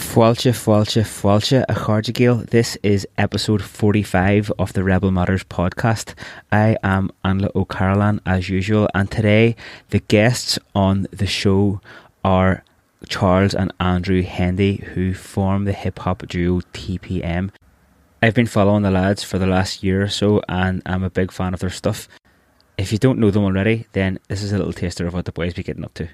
Fáilte a chairde géal. This is episode 45 of the Rebel Matters podcast. I am Anla O'Carolan as usual, and today the guests on the show are Charles and Andrew Hendy, who form the hip-hop duo TPM. I've been following the lads for the last year or so, and I'm a big fan of their stuff. If you don't know them already, then this is a little taster of what the boys be getting up to.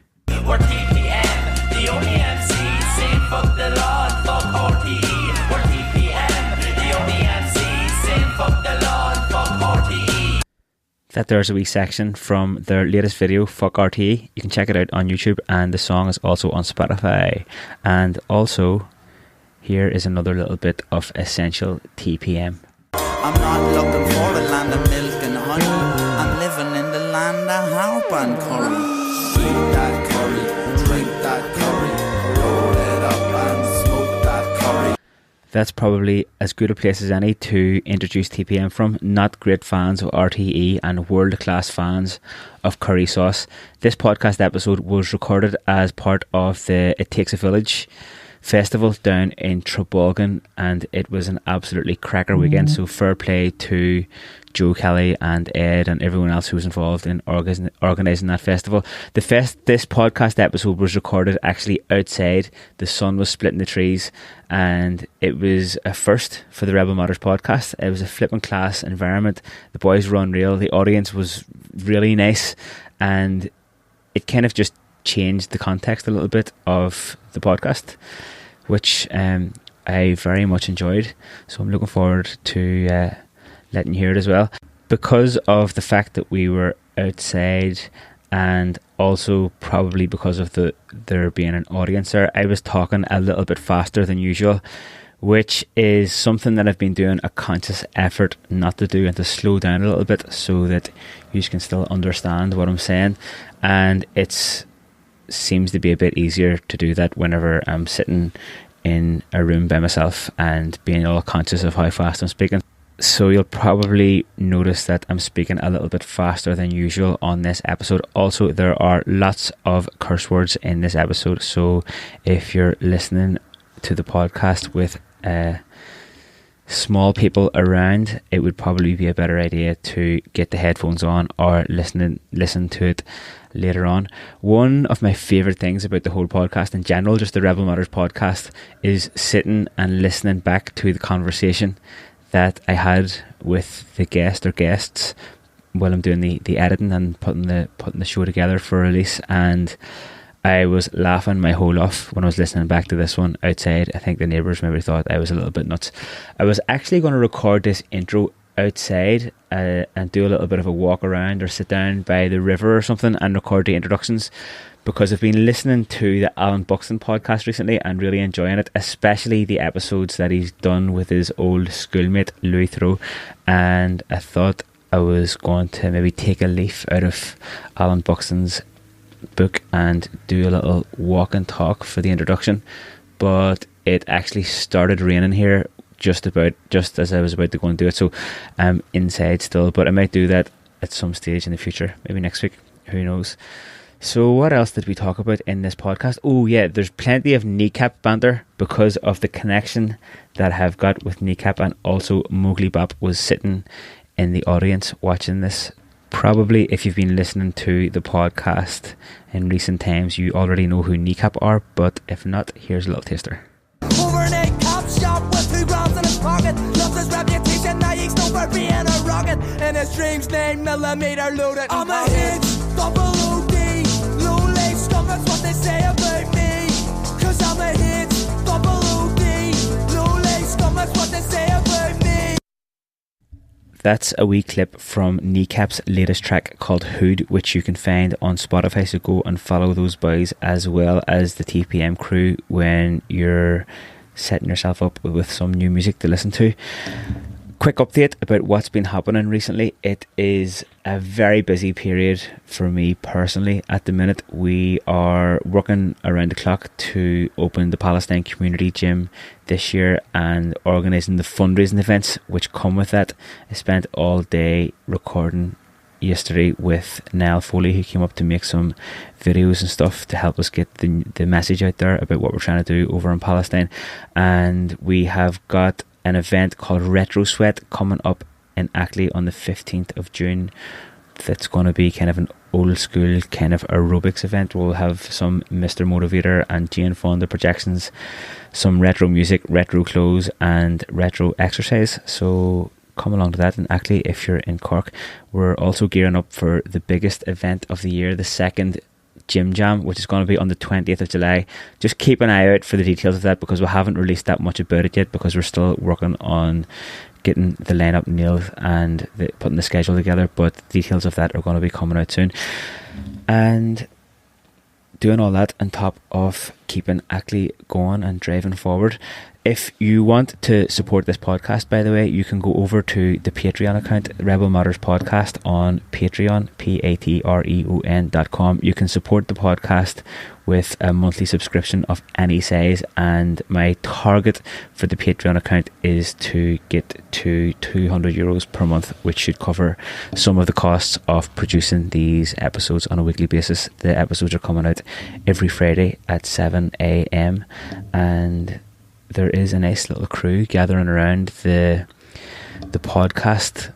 We're TPM, the only MC, saying fuck the law and fuck RTE. We're TPM, the only MC, saying fuck the law and fuck RTE. That there's a wee section from their latest video, Fuck RTE. You can check it out on YouTube, and the song is also on Spotify. And also, here is another little bit of essential TPM. I'm not looking for the land of milk and honey. I'm living in the land of harp and curry. Eat that curry, drink that curry, roll it up and smoke that curry. That's probably as good a place as any to introduce TPM from. Not great fans of RTE and world-class fans of curry sauce. This podcast episode was recorded as part of the It Takes a Village festival down in Trabolgan, and it was an absolutely cracker weekend. So fair play to Joe Kelly and Ed and everyone else who was involved in organising that festival. This podcast episode was recorded actually outside. The sun was splitting the trees, and it was a first for the Rebel Matters podcast. It was a flipping class environment. The boys were unreal. The audience was really nice, and it kind of just changed the context a little bit of the podcast, which I very much enjoyed. So I'm looking forward to letting you hear it as well. Because of the fact that we were outside, and also probably because of there being an audience there, I was talking a little bit faster than usual, which is something that I've been doing a conscious effort not to do, and to slow down a little bit so that you can still understand what I'm saying. And it seems to be a bit easier to do that whenever I'm sitting in a room by myself and being all conscious of how fast I'm speaking. So you'll probably notice that I'm speaking a little bit faster than usual on this episode. Also, there are lots of curse words in this episode, so if you're listening to the podcast with small people around, it would probably be a better idea to get the headphones on or listen to it later on. One of my favourite things about the whole podcast in general, just the Rebel Matters podcast, is sitting and listening back to the conversation that I had with the guest or guests while I'm doing the editing and putting the show together for release. And I was laughing my whole off when I was listening back to this one outside. I think the neighbours maybe thought I was a little bit nuts. I was actually going to record this intro outside and do a little bit of a walk around or sit down by the river or something and record the introductions, because I've been listening to the Alan Buxton podcast recently and really enjoying it, especially the episodes that he's done with his old schoolmate Louis Theroux. And I thought I was going to maybe take a leaf out of Alan Buxton's book and do a little walk and talk for the introduction, but it actually started raining here just as I was about to go and do it, so I'm inside still, but I might do that at some stage in the future, maybe next week, who knows. So what else did we talk about in this podcast? Oh yeah, there's plenty of Kneecap banter because of the connection that I have got with Kneecap, and also Mowgli Bop was sitting in the audience watching this. Probably if you've been listening to the podcast in recent times, you already know who Kneecap are, but if not, here's a little taster. Overnight cop shop with 2 grams in his pocket. Lost his reputation, now he's known for being a rocket. And his dreams 9mm loaded. I'm a hit, double OD. Low life scum, that's what they say about me. Cause I'm a hit, double OD. Low life scum, that's what they say about me. That's a wee clip from Kneecap's latest track called Hood, which you can find on Spotify, so go and follow those boys as well as the TPM crew when you're setting yourself up with some new music to listen to. Quick update about what's been happening recently. It is a very busy period for me personally. At the minute, we are working around the clock to open the Palestine Community Gym this year and organising the fundraising events which come with that. I spent all day recording yesterday with Nell Foley, who came up to make some videos and stuff to help us get the message out there about what we're trying to do over in Palestine. And we have got an event called Retro Sweat coming up in Ackley on the 15th of June. That's going to be kind of an old school kind of aerobics event. We'll have some Mr. Motivator and Jane Fonda projections, some retro music, retro clothes and retro exercise. So come along to that in Ackley if you're in Cork. We're also gearing up for the biggest event of the year, the second Gym Jam, which is going to be on the 20th of July. Just keep an eye out for the details of that, because we haven't released that much about it yet, because we're still working on getting the lineup nailed and putting the schedule together, but details of that are going to be coming out soon. And doing all that on top of keeping Ackley going and driving forward. If you want to support this podcast, by the way, you can go over to the Patreon account, Rebel Matters Podcast, on Patreon, patreon.com. You can support the podcast with a monthly subscription of any size, and my target for the Patreon account is to get to €200 per month, which should cover some of the costs of producing these episodes on a weekly basis. The episodes are coming out every Friday at 7 a.m. and there is a nice little crew gathering around the podcast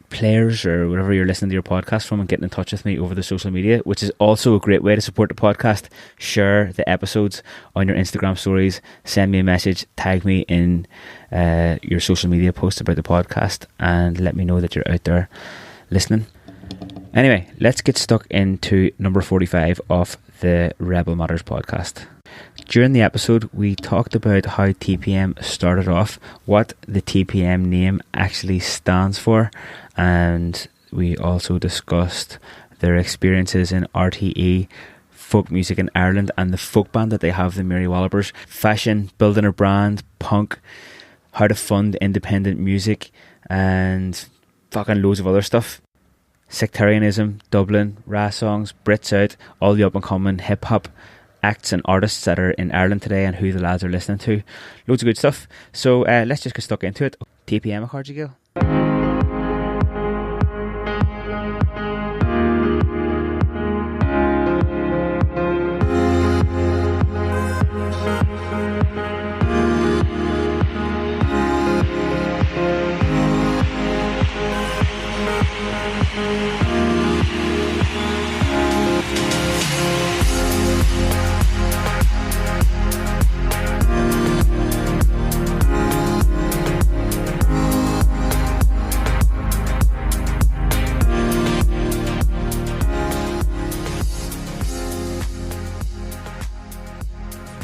players, or wherever you're listening to your podcast from, and getting in touch with me over the social media, which is also a great way to support the podcast. Share the episodes on your Instagram stories, send me a message, tag me in your social media posts about the podcast, and let me know that you're out there listening. Anyway, let's get stuck into number 45 of the Rebel Matters podcast. During the episode, we talked about how TPM started off, what the TPM name actually stands for, and we also discussed their experiences in RTE, folk music in Ireland, and the folk band that they have, the Mary Wallopers, fashion, building a brand, punk, how to fund independent music, and fucking loads of other stuff. Sectarianism, Dublin, Ra songs, Brits Out, all the up-and-coming hip-hop acts and artists that are in Ireland today, and who the lads are listening to. Loads of good stuff. So let's just get stuck into it. TPM a card you go.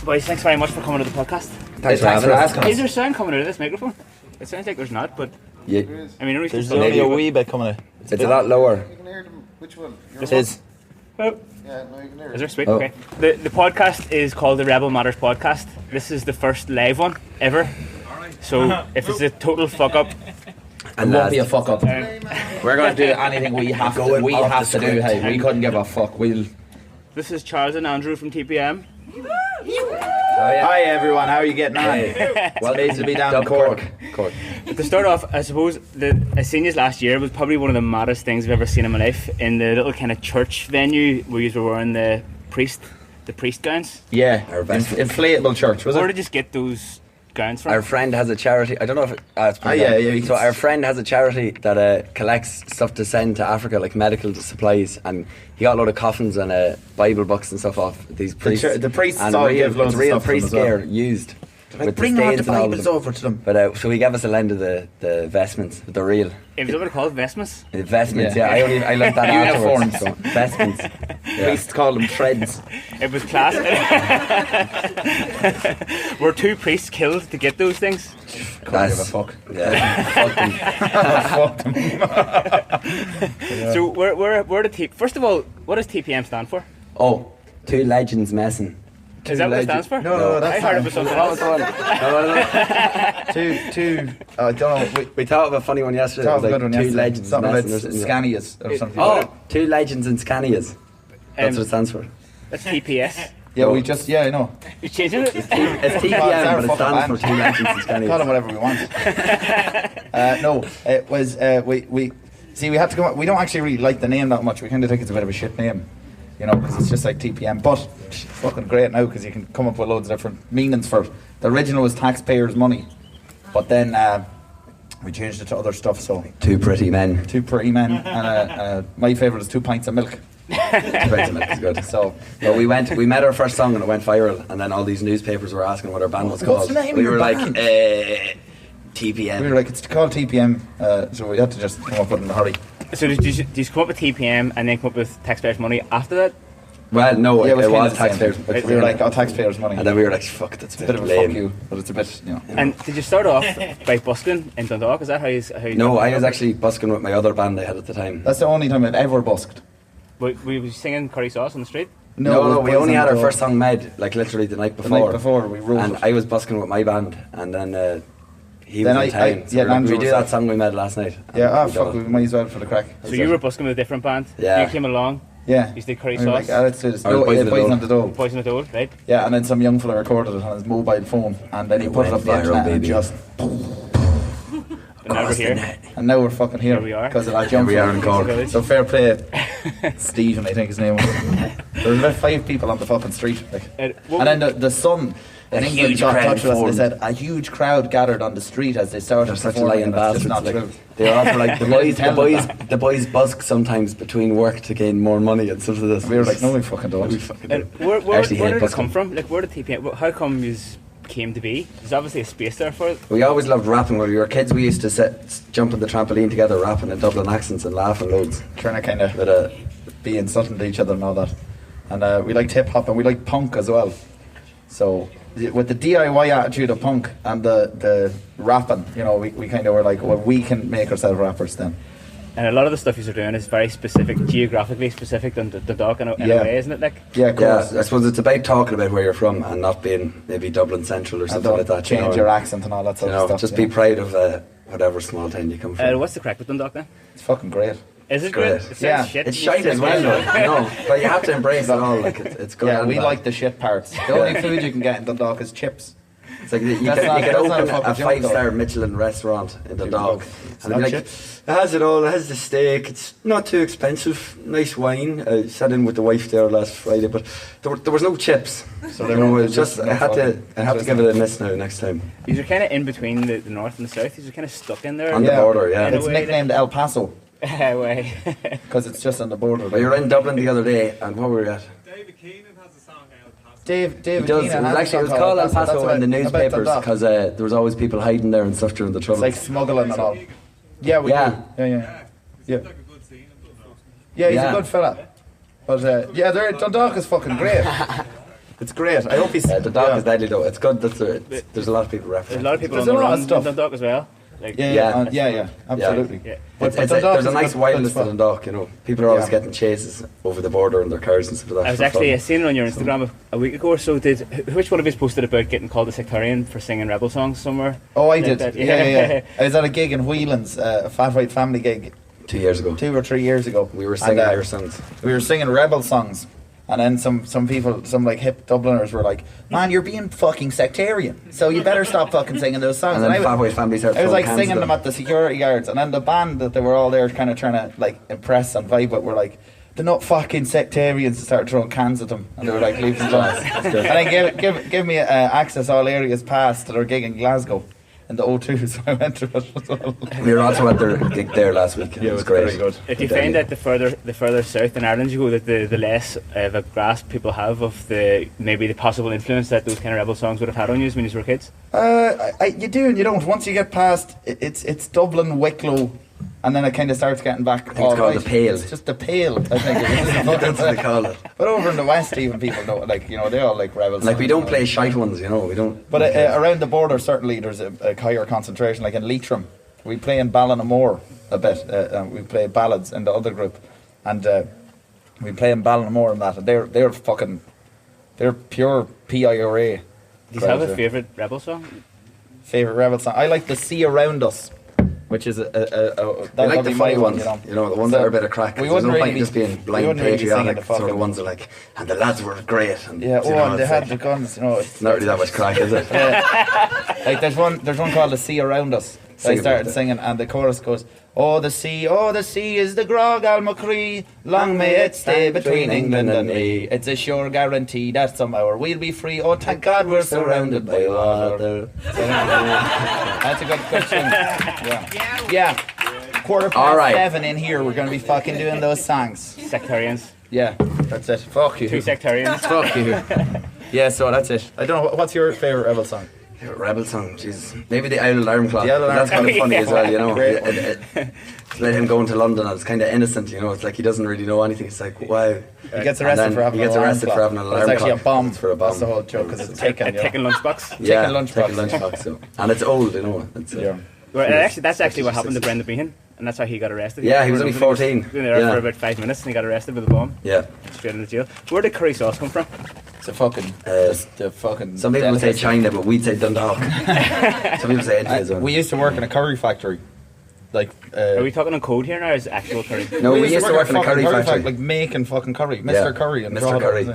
Boys, thanks very much for coming to the podcast. Thanks for having us. Is there sound coming out of this microphone? It sounds like there's not, but Yeah. I mean, There's only a wee bit coming out. It's a lot lower. You can hear them. Which one? This Is Oh, Yeah, no, you can hear is it. there sweet? Oh. Okay. The podcast is called the Rebel Matters Podcast. This is the first live one ever. So if it's a total fuck up, and It won't be a fuck up. um, We're going to do anything we have to. We off have the to do. script. Hey, we couldn't give a fuck. We'll. this is Charles and Andrew from TPM. Hi everyone, how are you getting on? Well, it needs to be down in Cork. Cork. To start off, I suppose I seen you last year was probably one of the maddest things I've ever seen in my life, in the little kind of church venue where you were wearing the priest gowns. Yeah, Our best- inflatable church, was Where it? did you get those gowns from? Our friend has a charity. I don't know if it's Ah, yeah, yeah, you So can- our friend has a charity that collects stuff to send to Africa, like medical supplies, and he got a load of coffins and Bible books and stuff off these priests. the priests and all real, give loads it's of real stuff to them priest as well. gear used. With Bring the all the stains and all of Bibles them. over to them. But so he gave us a lend of the vestments, the real It was what it called, vestments. the vestments. Yeah. Yeah, I learned that Uniforms. afterwards. So, vestments. Yeah. Priests call them threads. It was class. Were two priests killed to get those things? Couldn't give a fuck. Yeah, fuck them. Fuck them. So where did first of all, what does TPM stand for? Oh, two legends messing. Is that what it stands for? No, I that's heard not. it was something What else. was the one? Two. I don't know. We thought of a funny one yesterday. That It was a was good one like two yesterday. legends Something about messing or something. Scanias or something. Oh, two legends in Scanias. That's what it stands for. That's TPS. Yeah, we just, I know. You changing it? It's Oh, it's TPM, our but it fucking stands for band. two legends in Call them Scanias. whatever we want. No, it was, we See, we had to come up. We don't actually really like the name that much. We kind of think it's a bit of a shit name, you know, because it's just like TPM. But it's fucking great now because you can come up with loads of different meanings for it. The original was taxpayers' money, but then we changed it to other stuff. So Two pretty men. And my favourite is 2 pints of milk. 2 pints of milk is good. So we met our first song and it went viral, and then all these newspapers were asking what our band was What's called. the name We of your were like, band? TPM. We were like, it's called TPM, so we had to just come up with it in a hurry. So did you come up with TPM and then come up with taxpayers' money after that? Well, no, Yeah, it kind was of the same. taxpayers. But we were like, taxpayers' money. And then we were like, fuck, that's It's a bit of a lame. fuck you, but it's a bit, you know. And did you start off by busking in Dundalk? Is that how you No, I was actually busking with my other band I had at the time. That's the only time I've ever busked. Were you singing Curry Sauce on the street? No, we only had our first song song made, like literally the night the before. night before. We wrote And it. I was busking with my band, and then he Then was in I- town. So yeah, we were like, Andrew we do was that like- song we made last night. And Yeah, we fuck, done we it. might as well for the crack. So you were busking with a different band. Yeah. You came along. Yeah. You did Curry We were Sauce. like, let's do this. Or Boys on the Boys Dole. on the Dole. Poison with Old, right? Yeah, and then some young fella recorded it on his mobile phone, and then he put it went up the viral, internet and baby. just. And now we're Across the here. net. And now we're fucking here. Here we are. Because of that young we are in fella. Cork. So fair play. Stephen, I think his name was. There was about 5 people on the fucking street. Like. What And then the Sun in A England huge got in crowd touch with us and they formed. said a huge crowd gathered on the street as they started They're such performing, lying and it's just bastards. not Like, true. they also like the boys. Tell them that. The boys busk sometimes between work to gain more money and stuff like this. We were like, no, we fucking don't. And where Actually hate did it busking. come from? Like, where did TPM? How come you came to be? There's obviously a space there for it. We always loved rapping. When we were kids, we used to jump on the trampoline together, rapping in Dublin accents and laughing loads. Trying to kind of But be insulting to each other and all that. And we liked hip hop and we liked punk as well. So with the DIY attitude of punk and the rapping, you know, we kind of were like, well, we can make ourselves rappers then. And a lot of the stuff you're doing is very specific, geographically specific than the dog in a Yeah. way, isn't it? Like, Yeah, of yeah, course. I suppose it's about talking about where you're from and not being maybe Dublin Central or And something don't like that. you change know, your and, accent and all that you sort know, of stuff. just you be know. proud of whatever small town you come from. what's the crack with Dundalk then? It's fucking great. Is it great. great? It sounds Yeah. shit. It's shite as well, though. No, but you have to embrace it all. Like it's good. Yeah, and we bad. like the shit parts. The only food you can get in Dundalk is chips. It's like you That's can not- that's not open a fucking a joke, 5-star though. Michelin restaurant in the dog, It's and not be like, shit. it has it all. It has the steak. It's not too expensive. Nice wine. I sat in with the wife there last Friday, but there was no chips. So You there know, was it's just no I have to fucking give it a miss now next time. You're kind of in between the north and the south. You're kind of stuck in there. On the border, yeah. In a It's way, nicknamed El Paso way. because it's just on the border. But you were in Dublin the other day, and what were we at? David Keenan has a song El Paso. David It does. Keenan has a It was song called El That's Paso in the about newspapers Dundalk. because there was always people hiding there and stuff during the It's trouble. like smuggling and all. Yeah, we Yeah. do. Yeah. Seems like a good scene in Dundalk. Yeah, he's Yeah. a good fella. But yeah, Dundalk is fucking great. It's great. I hope he's. The dog yeah. is deadly though. It's good. There's a lot of people There's referencing. a lot of people There's on a the lot of run in stuff. Dundalk as well. Like, Yeah, absolutely. Yeah. But There's Dundalk a is nice good wildness spot. to Dundalk, you know. People are always Yeah. getting chases over the border in their cars and stuff like that. I was for actually fun. seeing it on your Instagram a week ago or so. Which one of us posted about getting called a sectarian for singing rebel songs somewhere? Oh, I Like did. that, Yeah. I was at a gig in Whelan's, a Fat White Family gig, 2 years ago. 2 or 3 years ago. We were singing And, our songs. We were singing rebel songs, and then some people, some like hip Dubliners were like, "Man, you're being fucking sectarian, so you better stop fucking singing those songs." And then I was- Fat White Family started I was throwing like cans singing at them at the security guards, and then the band that they were all there kind of trying to like impress and vibe with were like, "They're not fucking sectarians," and started throwing cans at them, and they were like, "Leave them alone." And then give me access all areas pass to their gig in Glasgow in the O2, so I went to it as well. We were also at their gig there last week. Yeah, it was great. very good. If you find that the further south in Ireland you go, that the less of a grasp people have of maybe the possible influence that those kind of rebel songs would have had on you when you were kids. You do and you don't. Once you get past, it's Dublin, Wicklow, and then it kind of starts getting back. I think it's called the Pale. It's just the Pale, I think. That's what they call it. But over in the West, even people don't like. You know, they all like rebels. Like we don't play shite ones, you know. We don't. But around the border, certainly there's a higher concentration. Like in Leitrim, we play in Ballinamore a bit. We play ballads in the other group, and we play in Ballinamore and that. And they're pure PIRA. Do you have a favourite rebel song? Favorite rebel song? I like "The Sea Around Us," which is We like the funny ones, you know, the ones that are a bit of crack. We There's wouldn't no really point just being we blind wouldn't really be singing patriotic the sort of fucking- ones that are like, and the lads were great. And, Yeah, you know, and they it's had like, the guns. You know, it's not really that much crack, is it? like there's one called "The Sea Around Us." So I started singing, and the chorus goes, oh the sea is the grog Almacree, long may it stay between England and me. It's a sure guarantee that somehow we'll be free. Oh, thank God we're surrounded by water. That's a good tune. Yeah. 7:15 in here. We're going to be fucking doing those songs. Sectarians. Yeah, that's it. Fuck you. 2 sectarians. Fuck you. Yeah, so that's it. I don't know. What's your favourite Rebel song? Rebel song, Jesus. Maybe the Owl Alarm Clock. The Owl Alarm That's kind of funny as well, you know. Great. Let him go into London, and it's kind of innocent, you know. It's like he doesn't really know anything. It's like, wow. He gets arrested for having an alarm clock. It's actually a bomb. It's for a bomb. That's the whole joke, because it's taken. A taken lunchbox. Yeah, taken lunchbox. So. And it's old, you know. It's, Yeah. Well, that's actually what happened to Brendan Behan, and that's how he got arrested. Yeah, he was only 14. He was there for about 5 minutes, and he got arrested with a bomb. Yeah. Straight into jail. Where did curry sauce come from? It's a fucking. The fucking. Some people say China, but we'd say Dundalk. Some people say India as well. We used to work in a curry factory. Like. Are we talking in code here now, or is it actual curry? No, we used to work in a curry factory. Like making fucking curry. Mr. Curry. And Mr. Curry.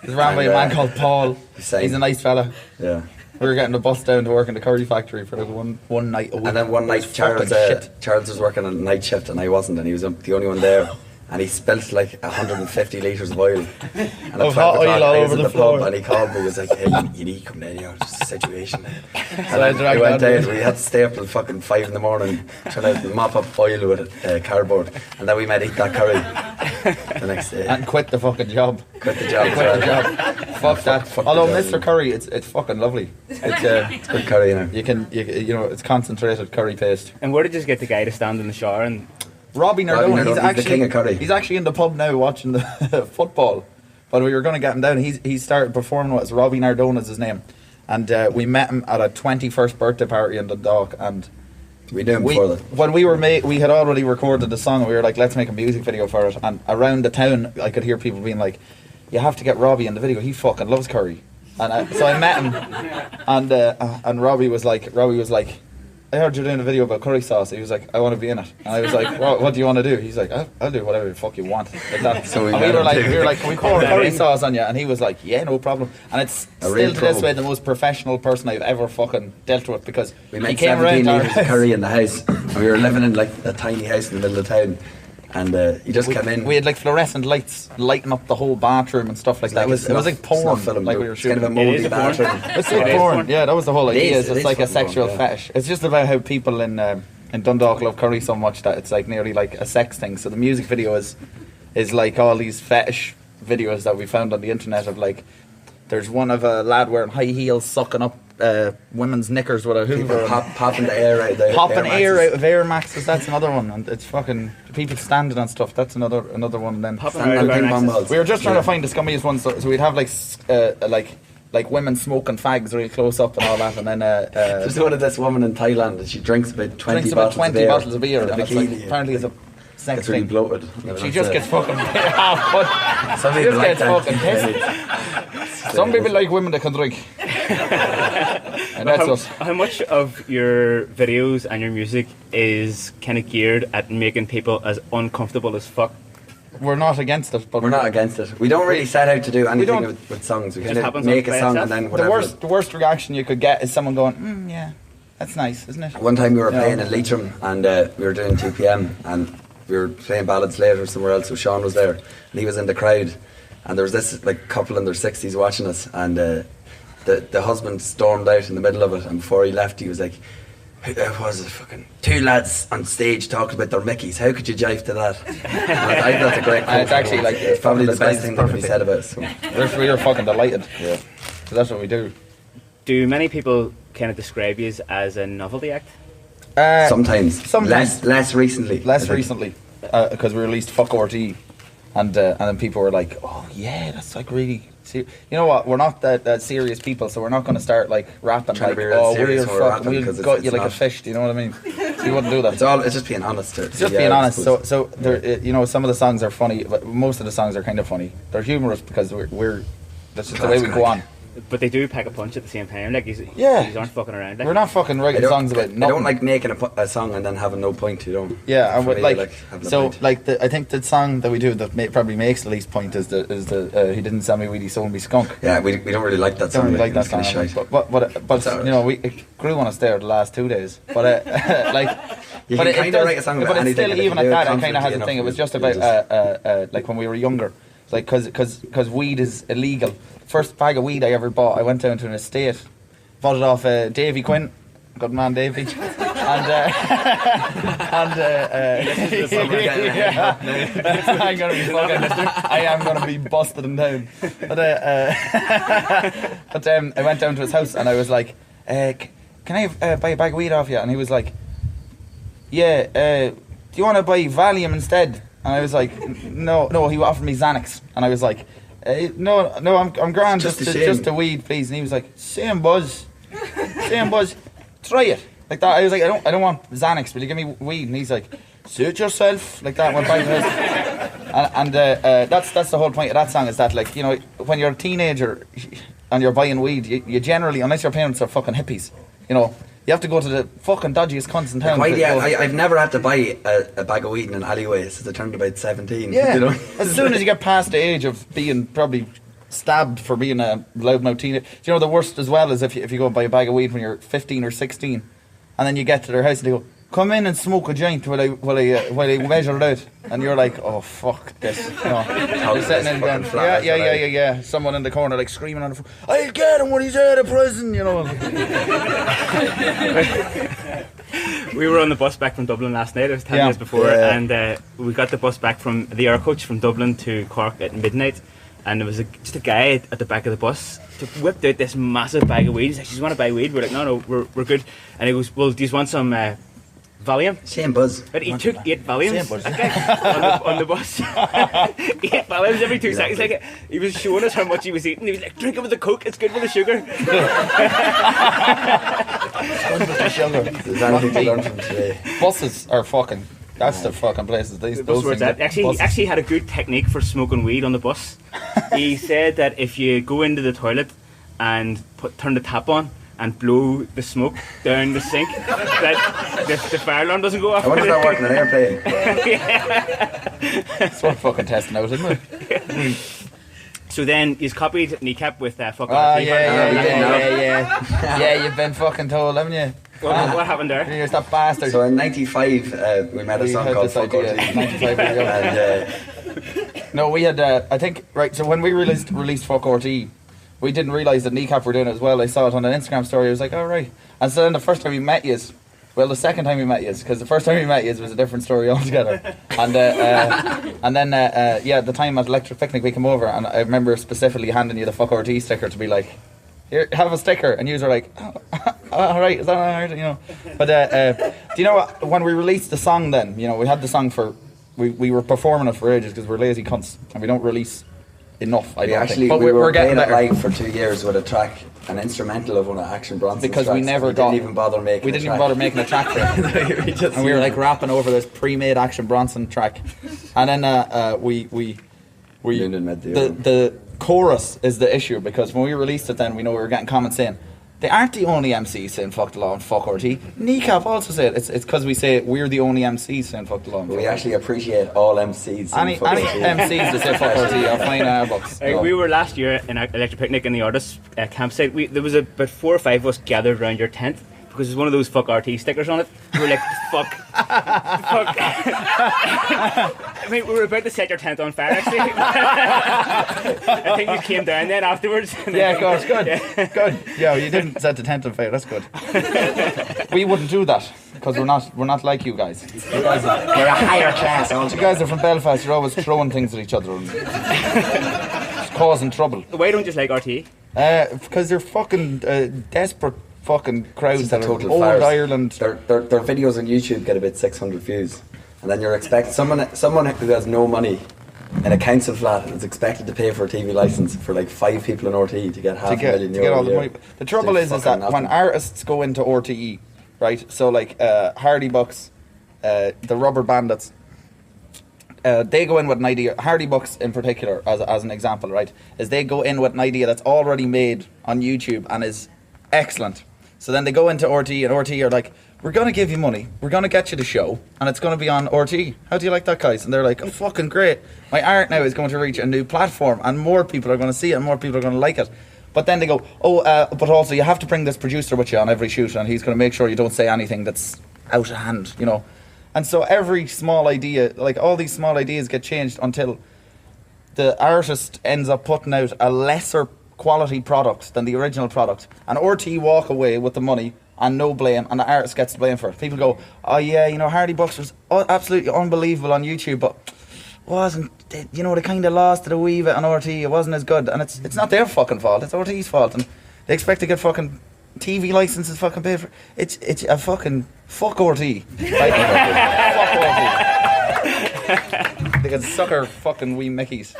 It's ran by a man called Paul. He's a nice fella. Yeah. We were getting the bus down to work in the curry factory for like one night a week. And then one night Charles was working on a night shift and I wasn't, and he was the only one there. And he spilt like 150 litres of oil. And of hot oil all over the floor. Pub, and he called me, he was like, hey, you need to come down here, it's a situation. And So I we went down, we had to stay up till fucking 5 in the morning trying to mop up oil with cardboard. And then we might eat that curry the next day. And quit the fucking job. Quit the job. Fuck that. Fuck Although the job. Mr. Curry, it's fucking lovely. It's good curry, you know. You know, it's concentrated curry paste. And where did you get the guy to stand in the shower and... Robbie Nardone, he's the king of curry. He's actually in the pub now watching the football. But we were going to get him down. He started performing with us. Robbie Nardone is his name. And we met him at a 21st birthday party in Dundalk. And we knew him before that. When we had already recorded the song, and we were like, let's make a music video for it. And around the town, I could hear people being like, you have to get Robbie in the video. He fucking loves curry. And so I met him, and Robbie was like, I heard you're doing a video about curry sauce. He was like, I want to be in it. And I was like, what do you want to do? He's like, I'll do whatever the fuck you want. Like that. So we were like, can we pour curry sauce on you? And he was like, yeah, no problem. And it's still to this way the most professional person I've ever fucking dealt with, because we made 17 litres of curry in the house. And we were living in like a tiny house in the middle of town. And he just came in. We had like fluorescent lights lighting up the whole bathroom and stuff like that. It was like porn, film, like we were shooting. Kind of a moldy bathroom. It's like porn. Yeah, that was the whole idea. It's like a sexual fetish. It's just about how people in Dundalk love curry so much that it's like nearly like a sex thing. So the music video is like all these fetish videos that we found on the internet of like, there's one of a lad wearing high heels sucking up women's knickers with a hoover, popping the air out of the popping air out of Air Maxes. That's another one, and it's fucking people standing on stuff. That's another one. And then we were just trying to find the scummiest ones, so we'd have like women smoking fags really close up and all that, and then there's one of this woman in Thailand, and she drinks about 20 bottles of beer, and it's like, apparently it's a sex it's really thing. bloated. She just gets fucking Some people like that. fucking pissed. Some people like women that can drink. And that's us. How much of your videos and your music is kind of geared at making people as uncomfortable as fuck? We're not against it, but we're not against it. We don't really set out to do anything with songs. We kind of make a song and then whatever. The worst reaction you could get is someone going, yeah, that's nice, isn't it? One time we were playing in Leitrim, and we were doing TPM, and we were playing ballads later somewhere else, so Sean was there, and he was in the crowd, and there was this like couple in their 60s watching us, and the husband stormed out in the middle of it, and before he left he was like, what was it, fucking 2 lads on stage talking about their Mickeys, how could you jive to that? I think that's a great quote. It's actually like it's probably the best thing that can be said about us. So. We're fucking delighted. Yeah, so that's what we do. Do many people kind of describe you as a novelty act? Sometimes. Less recently. Because we released Fuck RT, and then people were like, oh yeah, that's like really you know what, we're not that serious people, so we're not going to start like rapping like, oh we'll gut you like a fish, do you know what I mean? So you wouldn't do that. It's just being honest. It's just being honest. So there, you know, some of the songs are funny, but most of the songs are kind of funny. They're humorous because we're that's just the way we go on. But they do pack a punch at the same time. Like these aren't fucking around. Like. We're not fucking writing songs about nothing. I don't like making a song and then having no point. You know. Yeah, and For me, like having a so, point. like I think the song that we do that probably makes the least point is the he didn't sell me weed, he sold me skunk. Yeah, we don't really like that Don't song. really like that it's kinda song, shite. but all right. you know, it grew on us there the last 2 days. But like, You but can it kinda does, write a song about but it's anything, still and if even you at do it that. It kind of has confidently a thing. It enough, was just you about like when we were younger, like because weed is illegal. First bag of weed I ever bought, I went down to an estate, bought it off Davy Quinn, good man Davy, and I'm gonna be fucking, I am gonna be busted him down. But I went down to his house and I was like, can I buy a bag of weed off you? And he was like, yeah, do you want to buy Valium instead? And I was like, no, he offered me Xanax. And I was like, no, I'm grand, just a weed, please. And he was like, same buzz, try it. Like that, I was like, I don't want Xanax, will you give me weed? And he's like, suit yourself, like that, went back to his. And that's the whole point of that song, is that, like, you know, when you're a teenager and you're buying weed, you generally, unless your parents are fucking hippies, you know, you have to go to the fucking dodgiest cunts in town. I've never had to buy a bag of weed in an alleyway since I turned about 17. Yeah, You know? as soon as you get past the age of being probably stabbed for being a loudmouth teenager. Do you know the worst as well is if you go and buy a bag of weed when you're 15 or 16, and then you get to their house and they go, come in and smoke a joint while I measure it out, and you're like, oh fuck this, you know. You're sitting in then, yeah. Someone in the corner like screaming on the phone, I'll get him when he's out of prison, you know. We were on the bus back from Dublin last night. It was 10 minutes before, and we got the bus back from the air coach from Dublin to Cork at midnight. And there was just a guy at the back of the bus whipped out this massive bag of weed. He's like, "Do you want to buy weed?" We're like, "No, we're good." And he goes, "Well, do you want some Valium?" Same buzz. But he took 8 Valiums. Same buzz. Okay, on the bus. 8 Valiums every 2 seconds. Like, he was showing us how much he was eating. He was like, "Drink it with the Coke. It's good for the sugar." There's anything to learn from today. Buses are fucking. That's the fucking places. Those things. He actually had a good technique for smoking weed on the bus. He said that if you go into the toilet and turn the tap on and blow the smoke down the sink, that the fire alarm doesn't go off. I wonder if that worked in an airplane. It's worth fucking testing out, isn't it? So then he's copied Kneecap with fuck Oh, off. yeah, you've been fucking told, haven't you? What happened there? You're that bastard. So in '95, we made a song called Fuck RT. 95 And No, we had, I think, right, so when we released Fuck RT, we didn't realise that Kneecap were doing it as well. I saw it on an Instagram story, I was like, alright. And so then the first time we met yous, well, the second time we met yous, because the first time we met yous was a different story altogether. And then the time at Electric Picnic we came over, and I remember specifically handing you the Fuck RT sticker to be like, here, have a sticker, and you were like, oh, alright, is that alright, you know? But do you know what, when we released the song then, you know, we had the song for, we were performing it for ages because we're lazy cunts, and we don't release enough, I don't think. But we were getting playing it better. live for 2 years with a track, an instrumental of one of Action Bronson's Because tracks. we never didn't even bother making we a didn't track. even bother making a track for it. And we were like rapping over this pre-made Action Bronson track. And then the chorus is the issue, because when we released it then, we know we were getting comments saying, they aren't the only MCs saying fuck the law and fuck RT. Kneecap also said it's because we say we're the only MCs saying fuck the law and fuck We RT. actually appreciate all MCs. Any MCs that say fuck RT are fine in our books. We were last year in an Electric Picnic in the artists' campsite. There was about 4 or 5 of us gathered around your tent because there's one of those fuck RT stickers on it. We were like, fuck. I mean, we were about to set your tent on fire, actually. I think you came down then afterwards. Yeah, of course, good. Good. Yeah, you didn't set the tent on fire, that's good. We wouldn't do that, because we're not like you guys. You guys are, You're a higher class, aren't you guys are from Belfast, you're always throwing things at each other and just causing trouble. Why don't you just like RT? Because they're fucking desperate fucking crowds that are total old farce. Ireland. Their videos on YouTube get about 600 views, and then you're expecting someone who has no money in a council flat is expected to pay for a TV license for like 5 people in RTE to get half a million to get all the euro. money. The trouble is that when artists go into RTE, right? So like Hardy Bucks, the Rubber Bandits, they go in with an idea. Hardy Bucks in particular, as an example, right, is they go in with an idea that's already made on YouTube and is excellent. So then they go into RT, and RT are like, we're going to give you money, we're going to get you the show, and it's going to be on RT. How do you like that, guys? And they're like, oh, fucking great. My art now is going to reach a new platform, and more people are going to see it, and more people are going to like it. But then they go, but also you have to bring this producer with you on every shoot, and he's going to make sure you don't say anything that's out of hand, you know. And so every small idea, like all these small ideas get changed until the artist ends up putting out a lesser quality product than the original product. And RT walk away with the money and no blame, and the artist gets the blame for it. People go, oh yeah, you know, Hardy Bucks was absolutely unbelievable on YouTube, but wasn't, you know, they kind of lost it a wee bit on RT, it wasn't as good. And it's not their fucking fault, it's RT's fault. And they expect to get fucking TV licenses fucking paid for. It's a fucking fuck RT. Like, fuck RT. They can suck our fucking wee Mickeys.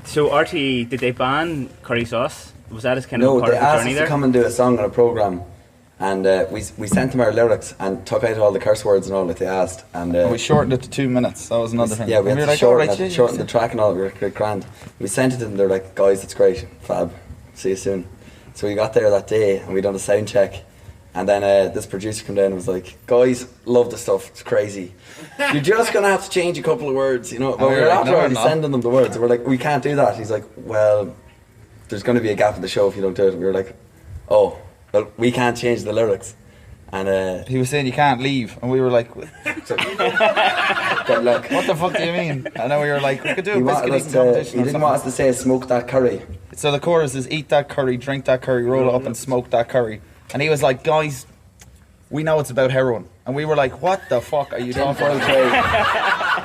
So RTE, did they ban curry sauce? Was that as kind No, of part they of the asked journey us there? to come and do a song on a programme, and we sent them our lyrics and took out all the curse words and all that they asked. And we shortened it to 2 minutes. That was another thing. Yeah, we had were to like, shorten the track and all. We were grand. We sent it to them. They're like, guys, it's great, fab. See you soon. So we got there that day and we done a sound check. And then this producer came down and was like, guys, love the stuff, it's crazy. You're just going to have to change a couple of words, you know. But we were after already sending them the words. And we're like, we can't do that. He's like, well, there's going to be a gap in the show if you don't do it. And we were like, oh, well, we can't change the lyrics. And he was saying you can't leave. And we were like, good luck. what the fuck do you mean? And then we were like, we could do a He biscuit eating competition. He didn't want us to say smoke that curry. So the chorus is eat that curry, drink that curry, roll it up and smoke that curry. And he was like, guys, we know it's about heroin. And we were like, what the fuck are you doing? Tinfoil tray.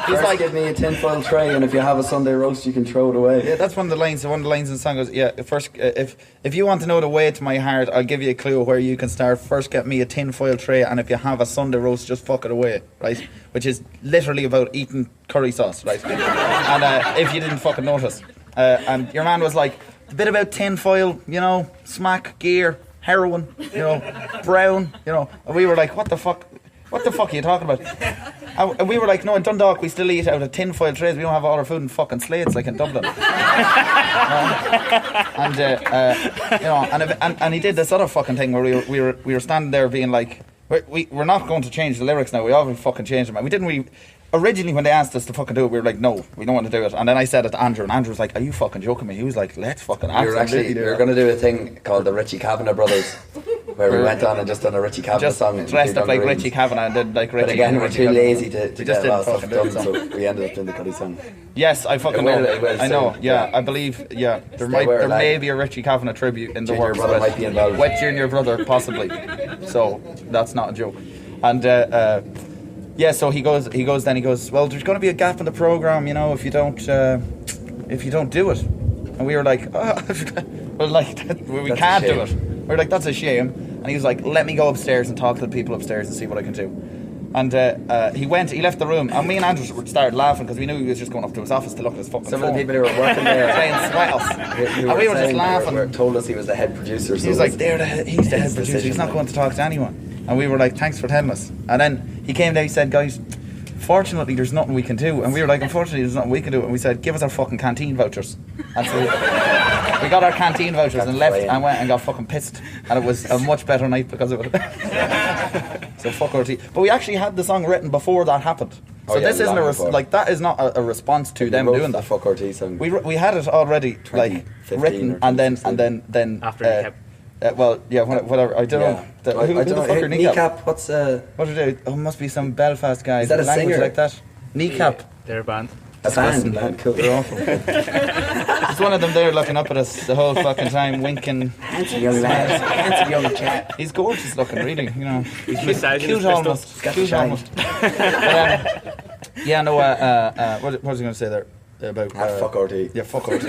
He's First like, give me a tinfoil tray, and if you have a Sunday roast, you can throw it away. yeah, that's one of the lines. So one of the lines in the song goes, yeah, first, if you want to know the way to my heart, I'll give you a clue where you can start. First get me a tinfoil tray, and if you have a Sunday roast, just fuck it away, right? Which is literally about eating curry sauce, right? And if you didn't fucking notice. And your man was like, a bit about tinfoil, you know, smack, gear, heroin, you know, brown, you know. And we were like, what the fuck are you talking about? And we were like, no, in Dundalk we still eat out of tinfoil trays. We don't have all our food in fucking slates like in Dublin. And you know, and he did this other fucking thing where we were standing there being like, we're not going to change the lyrics now. We already fucking changed them. We didn't really. Originally, when they asked us to fucking do it, we were like, no, we don't want to do it. And then I said it to Andrew, and Andrew was like, are you fucking joking me? He was like, let's fucking absolutely do it. We were going to do a thing called the Richie Kavanagh Brothers, where we went on and just done a Richie Kavanagh song. Just dressed up like Richie Kavanagh and did like Richie. But again, we're too lazy to get a lot of stuff done, so we ended up doing the Cuddy song. Yes, I fucking know. I know. soon. Yeah, I believe. Yeah, there may be a Richie Kavanagh tribute in the Junior works. brother might be involved. Wet Junior brother, possibly. So that's not a joke. And yeah, so he goes. Well, there's going to be a gap in the program, you know, if you don't do it. And we were like, oh, well, like we can't do it. We were like, that's a shame. And he was like, let me go upstairs and talk to the people upstairs and see what I can do. And he left the room, and me and Andrew started laughing because we knew he was just going up to his office to look at his fucking Some phone. of the people who were working there playing sweat us. who And we were just saying- laughing. told us he was the head producer. He was like, he's the head his producer, he's decision, not like. going to talk to anyone. And we were like, thanks for telling us. And then he came down, he said, guys, fortunately there's nothing we can do. And we were like, unfortunately there's nothing we can do. And we said, give us our fucking canteen vouchers. And so we got our canteen vouchers and left and went and got fucking pissed. And it was a much better night because of it. So fuck RT. But we actually had the song written before that happened. So this isn't that is not a response to them doing that. Fuck RT song. We had it already like written and then After he kept. well, yeah, whatever. I don't know. Who the fuck are Kneecap? What's What are they? Oh, must be some Belfast guys. Is that a Language singer? like that? Kneecap. Their band. a band? Man, cool. They're awful. There's one of them there looking up at us the whole fucking time, winking. Handsome young lad. Handsome young chap. He's gorgeous looking, really. You know, He's misogynist cute crystal. almost. Got the Cute shine. almost. Yeah, no. What was I going to say there? About Fuck RT. Yeah, fuck RT.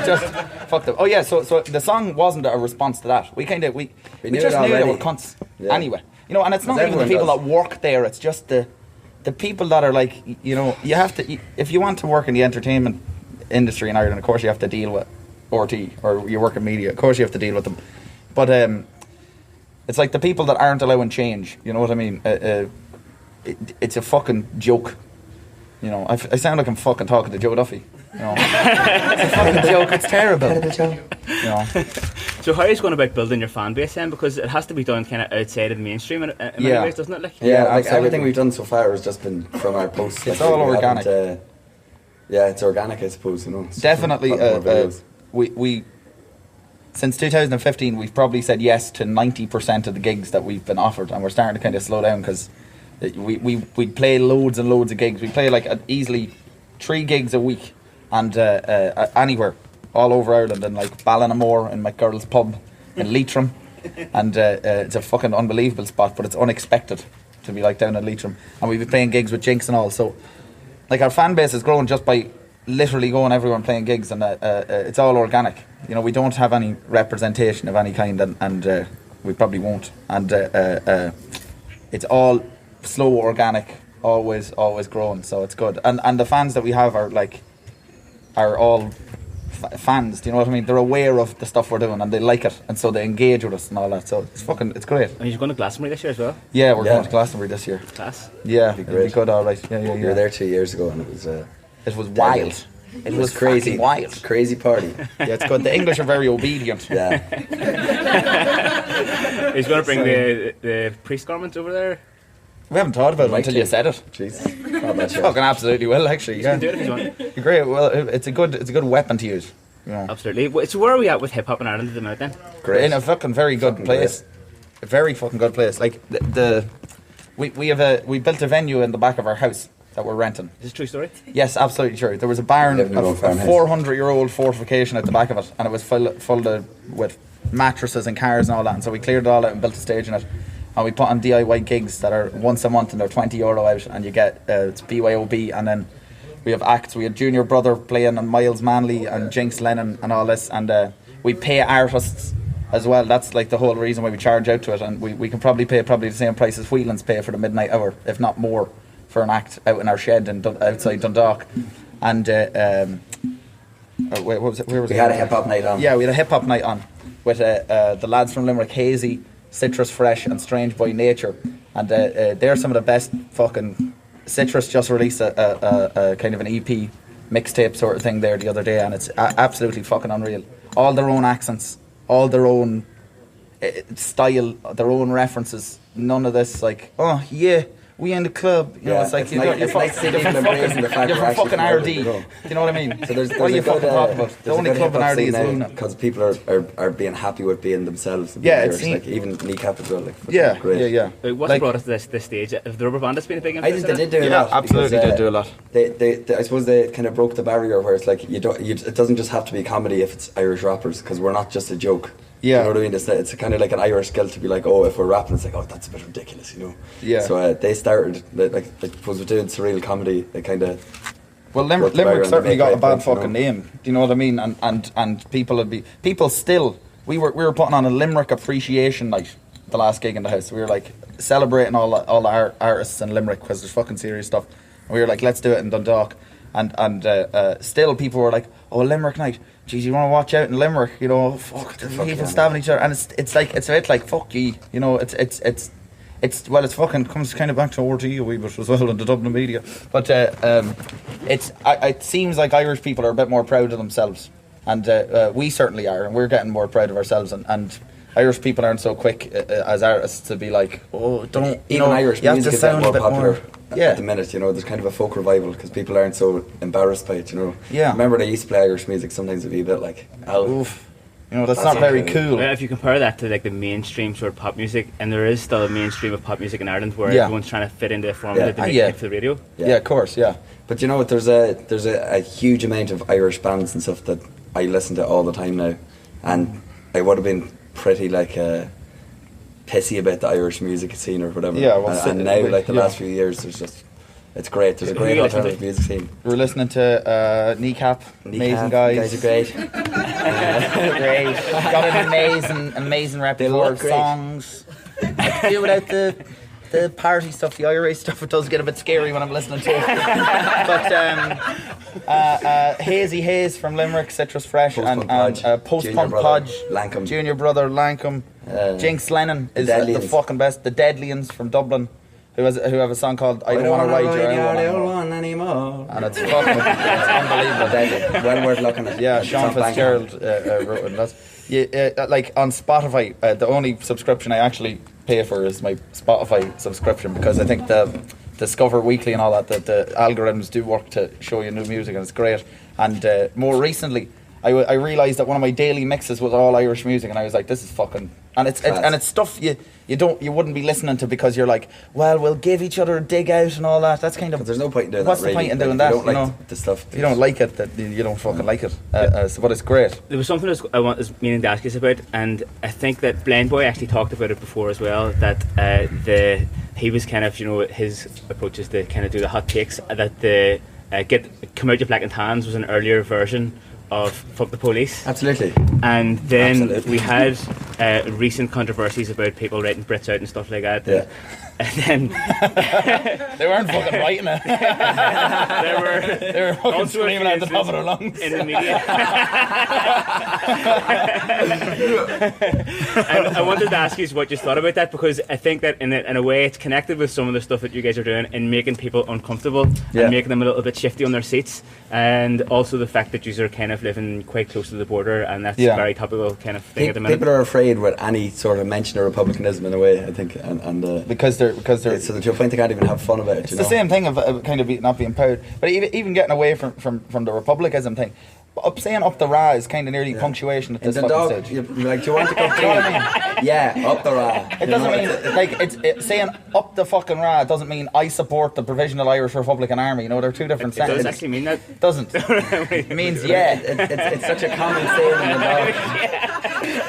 Just fuck them. Oh yeah, so the song wasn't a response to that. We kind of we knew just it knew they already. were cunts Yeah. anyway. You know, and it's not As even the everyone people does. that work there. It's just the people that are like, you know, you have to, if you want to work in the entertainment industry in Ireland, of course you have to deal with RT, or you work in media. Of course you have to deal with them. But It's like the people that aren't allowing change. You know what I mean? It's a fucking joke. You know, I sound like I'm fucking talking to Joe Duffy. You know, it's a fucking joke. It's terrible. You know. So how are you going about building your fan base then? Because it has to be done kind of outside of the mainstream in many Yeah. ways, doesn't it? Like, Yeah, like absolutely. everything we've done so far has just been from our posts. It's Like, all we organic. haven't, yeah, it's organic, I suppose. You know, it's Definitely. just a lot more videos. We since 2015 we've probably said yes to 90% of the gigs that we've been offered, and we're starting to kind of slow down because we play loads and loads of gigs. We play like easily 3 gigs a week, and anywhere all over Ireland, and like Ballinamore in McGirl's pub in Leitrim, and it's a fucking unbelievable spot, but it's unexpected to be like down in Leitrim, and we've been playing gigs with Jinx and all. So like our fan base has grown just by literally going everywhere and playing gigs, and it's all organic. You know, we don't have any representation of any kind, and we probably won't. And it's all slow, organic, always growing. So it's good. And the fans that we have are all fans. Do you know what I mean? They're aware of the stuff we're doing, and they like it, and so they engage with us and all that. So it's great. and you're going to Glastonbury this year as well. Yeah, we're going to Glastonbury this year. Class. Yeah, Be it'll great. be good. All right. Yeah. We were there 2 years ago, and it was wild. It was crazy. fucking wild. It's a crazy party. Yeah, it's good. The English are very obedient. Yeah. He's going to bring the priest garment over there. We haven't thought about it until you said it. Jeez. Not bad shit. Fucking absolutely will, actually. You Yeah. can do it if you want. Great. Well, it's a good weapon to use. You know, Absolutely. So where are we at with hip hop in Ireland at the minute then? Great. in a fucking very good Fucking place. A very fucking good place. Like we built a venue in the back of our house that we're renting. Is this a true story? Yes, absolutely true. There was a barn, Living in a a farmhouse. 400-year-old fortification at the back of it, and it was full with mattresses and cars and all that. And so we cleared it all out and built a stage in it. And we put on DIY gigs that are once a month, and they're €20 out, and you get it's BYOB, and then we have acts. We had Junior Brother playing, and Miles Manley and Jinx Lennon and all this, and we pay artists as well. That's like the whole reason why we charge out to it, and we can probably pay the same price as Whelan's pay for the midnight hour, if not more, for an act out in our shed in outside Dundalk. And where was it? We had a hip hop night on. Yeah, we had a hip hop night on with the lads from Limerick, Hazy, Citrus Fresh, and Strange by Nature, and they're some of the best fucking. Citrus just released a kind of an EP mixtape sort of thing there the other day, and it's absolutely fucking unreal. All their own accents, all their own style, their own references. None of this like, oh yeah, we in the club. You know, it's like you're nice to see people embracing the fact you're they're from actually fucking from RD. Ireland, you know. Do you know what I mean? So there's what are you fucking talking about? The only club in RD is Luna. because people are being happy with being themselves. And Yeah, being it's Irish, like even Kneecap as well. Like, Yeah, great. yeah. Like, what's Like- brought us to this stage? Have the Rubber Bandits been a big I influence? think they did do a Yeah, lot. absolutely because, did do a lot. They I suppose they kind of broke the barrier where it's like it doesn't just have to be comedy if it's Irish rappers, because we're not just a joke. Yeah. You know what I mean? It's kind of like an Irish skill to be like, oh, if we're rapping, it's like, oh, that's a bit ridiculous, you know? Yeah. So they started, like I suppose with doing surreal comedy, they kind of... Well, Work the barrier Limerick and certainly make got a great bad points, you fucking know. name. Do you know what I mean? And people still. We were putting on a Limerick appreciation night, the last gig in the house. We were like celebrating all our artists in Limerick, because there's fucking serious stuff. And we were like, let's do it in Dundalk. And still people were like, oh, Limerick night. Geez, you want to watch out in Limerick? You know, fuck, the people yeah, stabbing each other, and it's a bit like fuck ye. You know, it's fucking comes kind of back to RT a wee bit as well in the Dublin media. But it seems like Irish people are a bit more proud of themselves, and we certainly are, and we're getting more proud of ourselves. And Irish people aren't so quick as artists to be like, oh, don't you Even know, Irish you have music to is getting sound more a bit popular more. at Yeah, the minute, you know. There's kind of a folk revival because people aren't so embarrassed by it, you know. Yeah. Remember they used to play Irish music, sometimes it'd be a bit like, oof. You know, that's That's not very okay. cool. Well, if you compare that to like the mainstream sort of pop music, and there is still a mainstream of pop music in Ireland where Yeah. everyone's trying to fit into a formula Yeah. to make Yeah. it to the radio. Yeah, of course, yeah. But you know, there's a huge amount of Irish bands and stuff that I listen to all the time now, and I would have been pretty like pissy about the Irish music scene or whatever. Yeah, well, and now like the yeah. last few years, it's great. There's a Who great you listen alternative to? music scene. We're listening to Kneecap, amazing guys. Guys are great. Great. Got an amazing repertoire look of great. songs. I can do without the party stuff, the IRA stuff. It does get a bit scary when I'm listening to it. But Hazy Haze from Limerick, Citrus Fresh, Post-Punk and Podge. Post-Punk Junior Podge, Brother, Lankum. Junior Brother, Lankum, Jinx Lennon is the Deadlians. fucking best. The Deadlians from Dublin, who have a song called I Don't Wanna Ride Your Old One anymore. and it's fucking it's unbelievable. Deadly. Well worth looking at. Yeah, It's Sean on Bandcamp. Fitzgerald wrote it. Like on Spotify, the only subscription I actually pay for is my Spotify subscription because I think the Discover Weekly and all that the algorithms do work to show you new music and it's great. And more recently, I realised that one of my daily mixes was all Irish music, and I was like, this is fucking. And it's stuff you wouldn't be listening to because you're like, well, we'll give each other a dig out and all that. That's kind of. But there's no point in doing what's that. the point in really. doing Like, that? if you don't like the stuff. If you don't like it, that you don't fucking like it. But it's great. There was something I was meaning to ask you about, and I think that Blind Boy actually talked about it before as well. That he was kind of, his approach is to kind of do the hot takes. That the Come Out Your Black and Tans was an earlier version of Fuck the Police. Absolutely. And then Absolutely. we had recent controversies about people writing Brits out and stuff like that. Yeah. And then They weren't fucking writing it. there were They were fucking also screaming at the instances top of their lungs. in the media. And I wanted to ask you what you thought about that, because I think that in a way it's connected with some of the stuff that you guys are doing in making people uncomfortable Yeah. and making them a little bit shifty on their seats, and also the fact that you are kind of living quite close to the border, and that's Yeah. a very topical kind of thing at the minute. People are afraid with any sort of mention of republicanism in a way, I think, and Because they're so that you'll find they can't even have fun about it. it's the same thing of kind of not being proud, but even getting away from the republicanism thing. Saying up the ra is kind of nearly punctuation at In this the fucking dog, stage. you're like, do you want to come You know what I mean? Yeah, up the ra. It doesn't mean like it's saying up the fucking ra doesn't mean I support the Provisional Irish Republican Army. You know, they're two different It does sentences. actually mean that. It doesn't. It means yeah. It's such a common saying in the dog.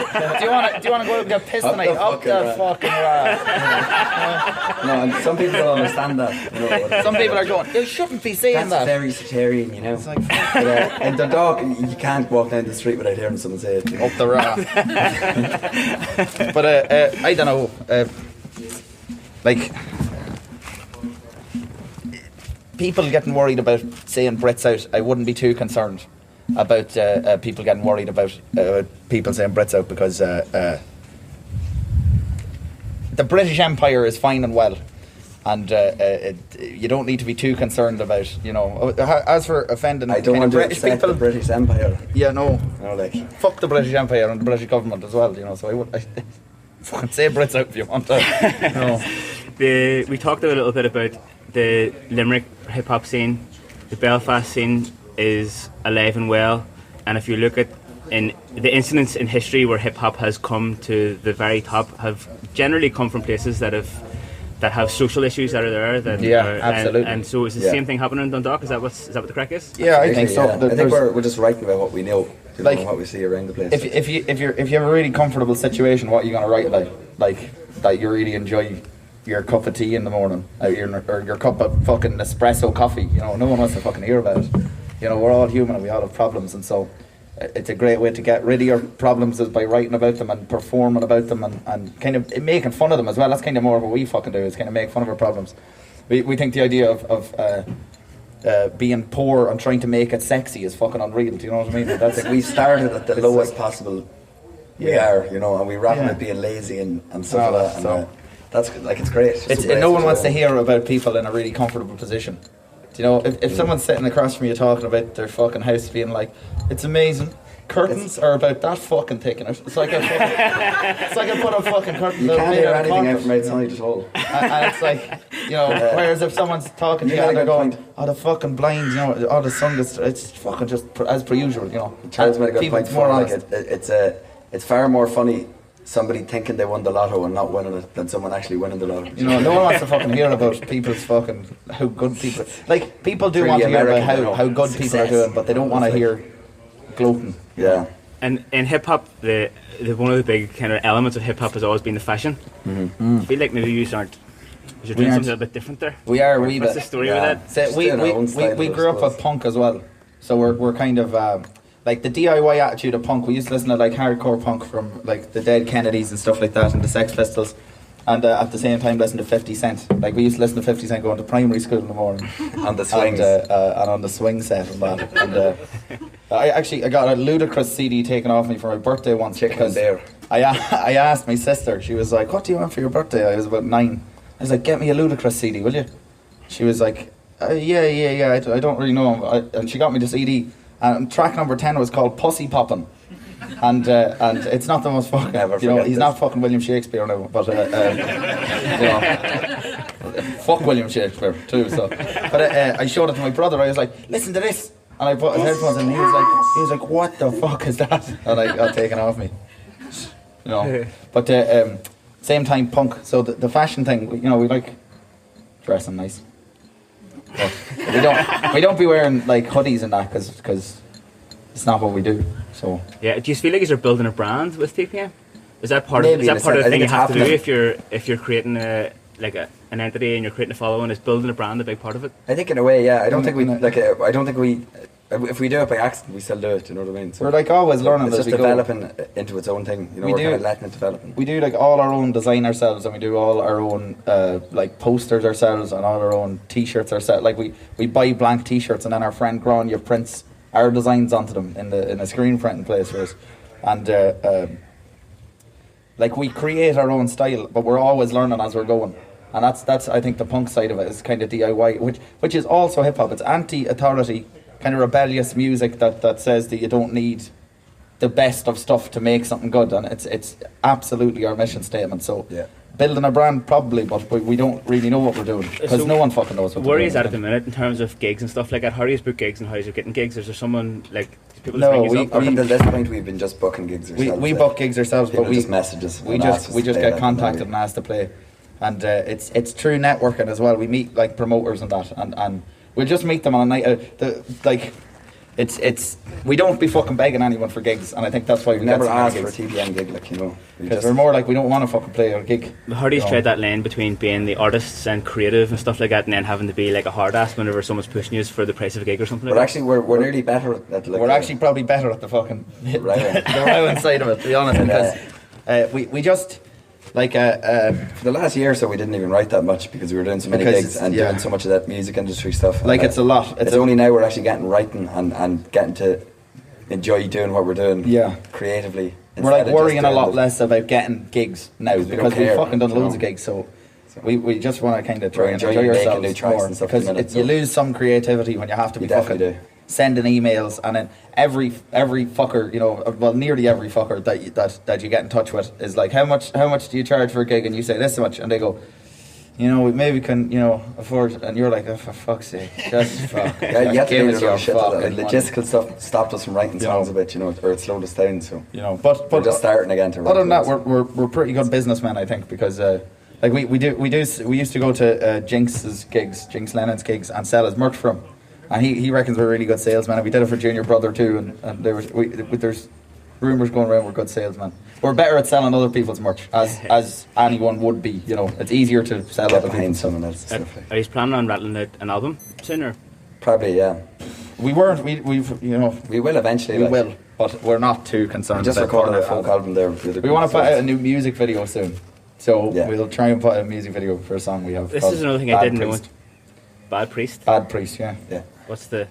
Do you want to go out and get pissed Up tonight? the Up the fucking fucking ra. No, and some people don't understand that. Some people are going, you shouldn't be saying That's that. very sectarian, It's like But, in the dog, you can't walk down the street without hearing someone say it. up the ra. But I don't know. Like people getting worried about saying Brits out, I wouldn't be too concerned about people getting worried about people saying Brits out because the British Empire is fine and well, and you don't need to be too concerned about, as for offending I don't kind of want to British upset people. the British Empire. Yeah, no. Like, Fuck the British Empire and the British government as well, so I would fucking say Brits out if you want to. No. We talked a little bit about the Limerick hip hop scene. The Belfast scene is alive and well, and if you look at in the incidents in history where hip hop has come to the very top, have generally come from places that have social issues that are there. Absolutely. And so is the same thing happening in Dundalk? Is that what the crack is? Yeah, I think so. yeah. I think we're just writing about what we know, Like, what we see around the place. If you have a really comfortable situation, what are you gonna write about? Like that you really enjoy your cup of tea in the morning, or your cup of fucking espresso coffee. No one wants to fucking hear about it. We're all human and we all have problems, and so it's a great way to get rid of your problems is by writing about them and performing about them and kind of making fun of them as well. That's kind of more of what we fucking do, is kind of make fun of our problems. We think the idea of being poor and trying to make it sexy is fucking unreal. Do you know what I mean? That's Like, we started at the lowest possible we Yeah. are, and we rap Yeah. about being lazy and stuff like that. And, so- that's like, it's great. It's, no one wants to hear about people in a really comfortable position. Do you know, if someone's sitting across from you talking about their fucking house being like, it's amazing, curtains are about that fucking thick in it. It's like I put a fucking curtain. You can't hear anything out from outside at all. And it's like, whereas if someone's talking to you and they're going, oh, the fucking blinds, oh, the sun, it's fucking just as per usual, Charles made a good People, point it's more before. Like, honest. it's far more funny somebody thinking they won the lotto and not winning it than someone actually winning the lotto. No one wants to fucking hear about people's fucking how good people. Like, people do Really want to hear about American, how good people are success. doing, but they don't want to hear gloating. Yeah. And in hip hop, the one of the big kind of elements of hip hop has always been the fashion. I feel like maybe you're doing something a bit different there. We are a wee What's bit. the story Yeah. with that? So Just doing our own style, we I grew up suppose. with punk as well, so we're kind of like the DIY attitude of punk. We used to listen to like hardcore punk from like the Dead Kennedys and stuff like that, and the Sex Pistols, and at the same time listen to 50 Cent. Like we used to listen to 50 Cent going to primary school in the morning. On the swings. And on the swing set and that. And I got a Ludacris CD taken off me for my birthday once. Chicken and Bear. I asked my sister, she was like, what do you want for your birthday? I was about 9. I was like, get me a Ludacris CD, will you? She was like, yeah, I don't really know him. And she got me the CD, and track number 10 was called Pussy Poppin'. And it's not the most fucking, he's not fucking William Shakespeare now, but fuck William Shakespeare too. So, but I showed it to my brother. I was like, listen to this, and I put his headphones in, and he was like, what the fuck is that? And I got taken off me. But same time punk. So the fashion thing, we like dressing nice. But we don't be wearing like hoodies and that because it's not what we do. So yeah, do you feel like you're building a brand with TPM? Is that part of the thing you have to do if you're creating an entity and you're creating a following? Is building a brand a big part of it? I think in a way, yeah. I don't think if we do it by accident, we still do it. You know what I mean? So we're like always learning. It's just developing into its own thing. We're kind of letting it develop. We do like all our own design ourselves, and we do all our own like posters ourselves, and all our own T-shirts ourselves. Like we buy blank T-shirts, and then our friend Grania prints our designs onto them in a screen printing place for us, and like we create our own style, but we're always learning as we're going. And that's I think the punk side of it is kind of DIY, which is also hip hop. It's anti-authority, kind of rebellious music that says that you don't need the best of stuff to make something good, and it's absolutely our mission statement. So building a brand probably, but we don't really know what we're doing because no one fucking knows what we're doing. Where is that at the minute in terms of gigs and stuff like that? How do you book gigs and how are you getting gigs? Is there someone like people up until this point we've been just booking gigs ourselves. We book gigs ourselves, but we just messages. We just get contacted and asked to play, and it's true networking as well. We meet like promoters and that, and we'll just meet them on a night. It's we don't be fucking begging anyone for gigs, and I think that's why we never ask for a TPM gig, because we're more like we don't want to fucking play a gig. How do you tread that lane between being the artists and creative and stuff like that, and then having to be like a hard ass whenever someone's pushing you for the price of a gig or something? We're nearly better at we're actually probably better at the fucking the round side of it, to be honest, because we just. Like for the last year or so, we didn't even write that much because we were doing so many gigs and doing so much of that music industry stuff. Like it's a lot. It's only now we're actually getting writing and getting to enjoy doing what we're doing. Creatively. We're like worrying a lot less about getting gigs now because we've fucking done loads of gigs. So we just want to kind of try and enjoy ourselves more, because you lose some creativity when you have to be fucking sending emails, and then every fucker, nearly every fucker that you get in touch with is like, how much do you charge for a gig? And you say this much, and they go, we maybe can afford, and you're like, oh, for fuck's sake, just fuck. You have to do your shit. Logistical stuff stopped us from writing songs a bit, or it slowed us down. So but we're just starting again to write. Other than that, we're pretty good businessmen, I think, because like we used to go to Jinx Lennon's gigs, and sell his merch from him. And he reckons we're really good salesmen, and we did it for Junior Brother too, and there's rumours going around we're good salesmen. We're better at selling other people's merch, as anyone would be. It's easier to sell other people's someone else. Are you planning on rattling out an album sooner? Probably, yeah. We weren't. We will eventually. We will, but we're not too concerned. We just recorded a folk album there. We want to put out a new music video soon, so we'll try and put out a music video for a song we have. This is another thing I didn't know. Bad Priest. Bad Priest, yeah. What's the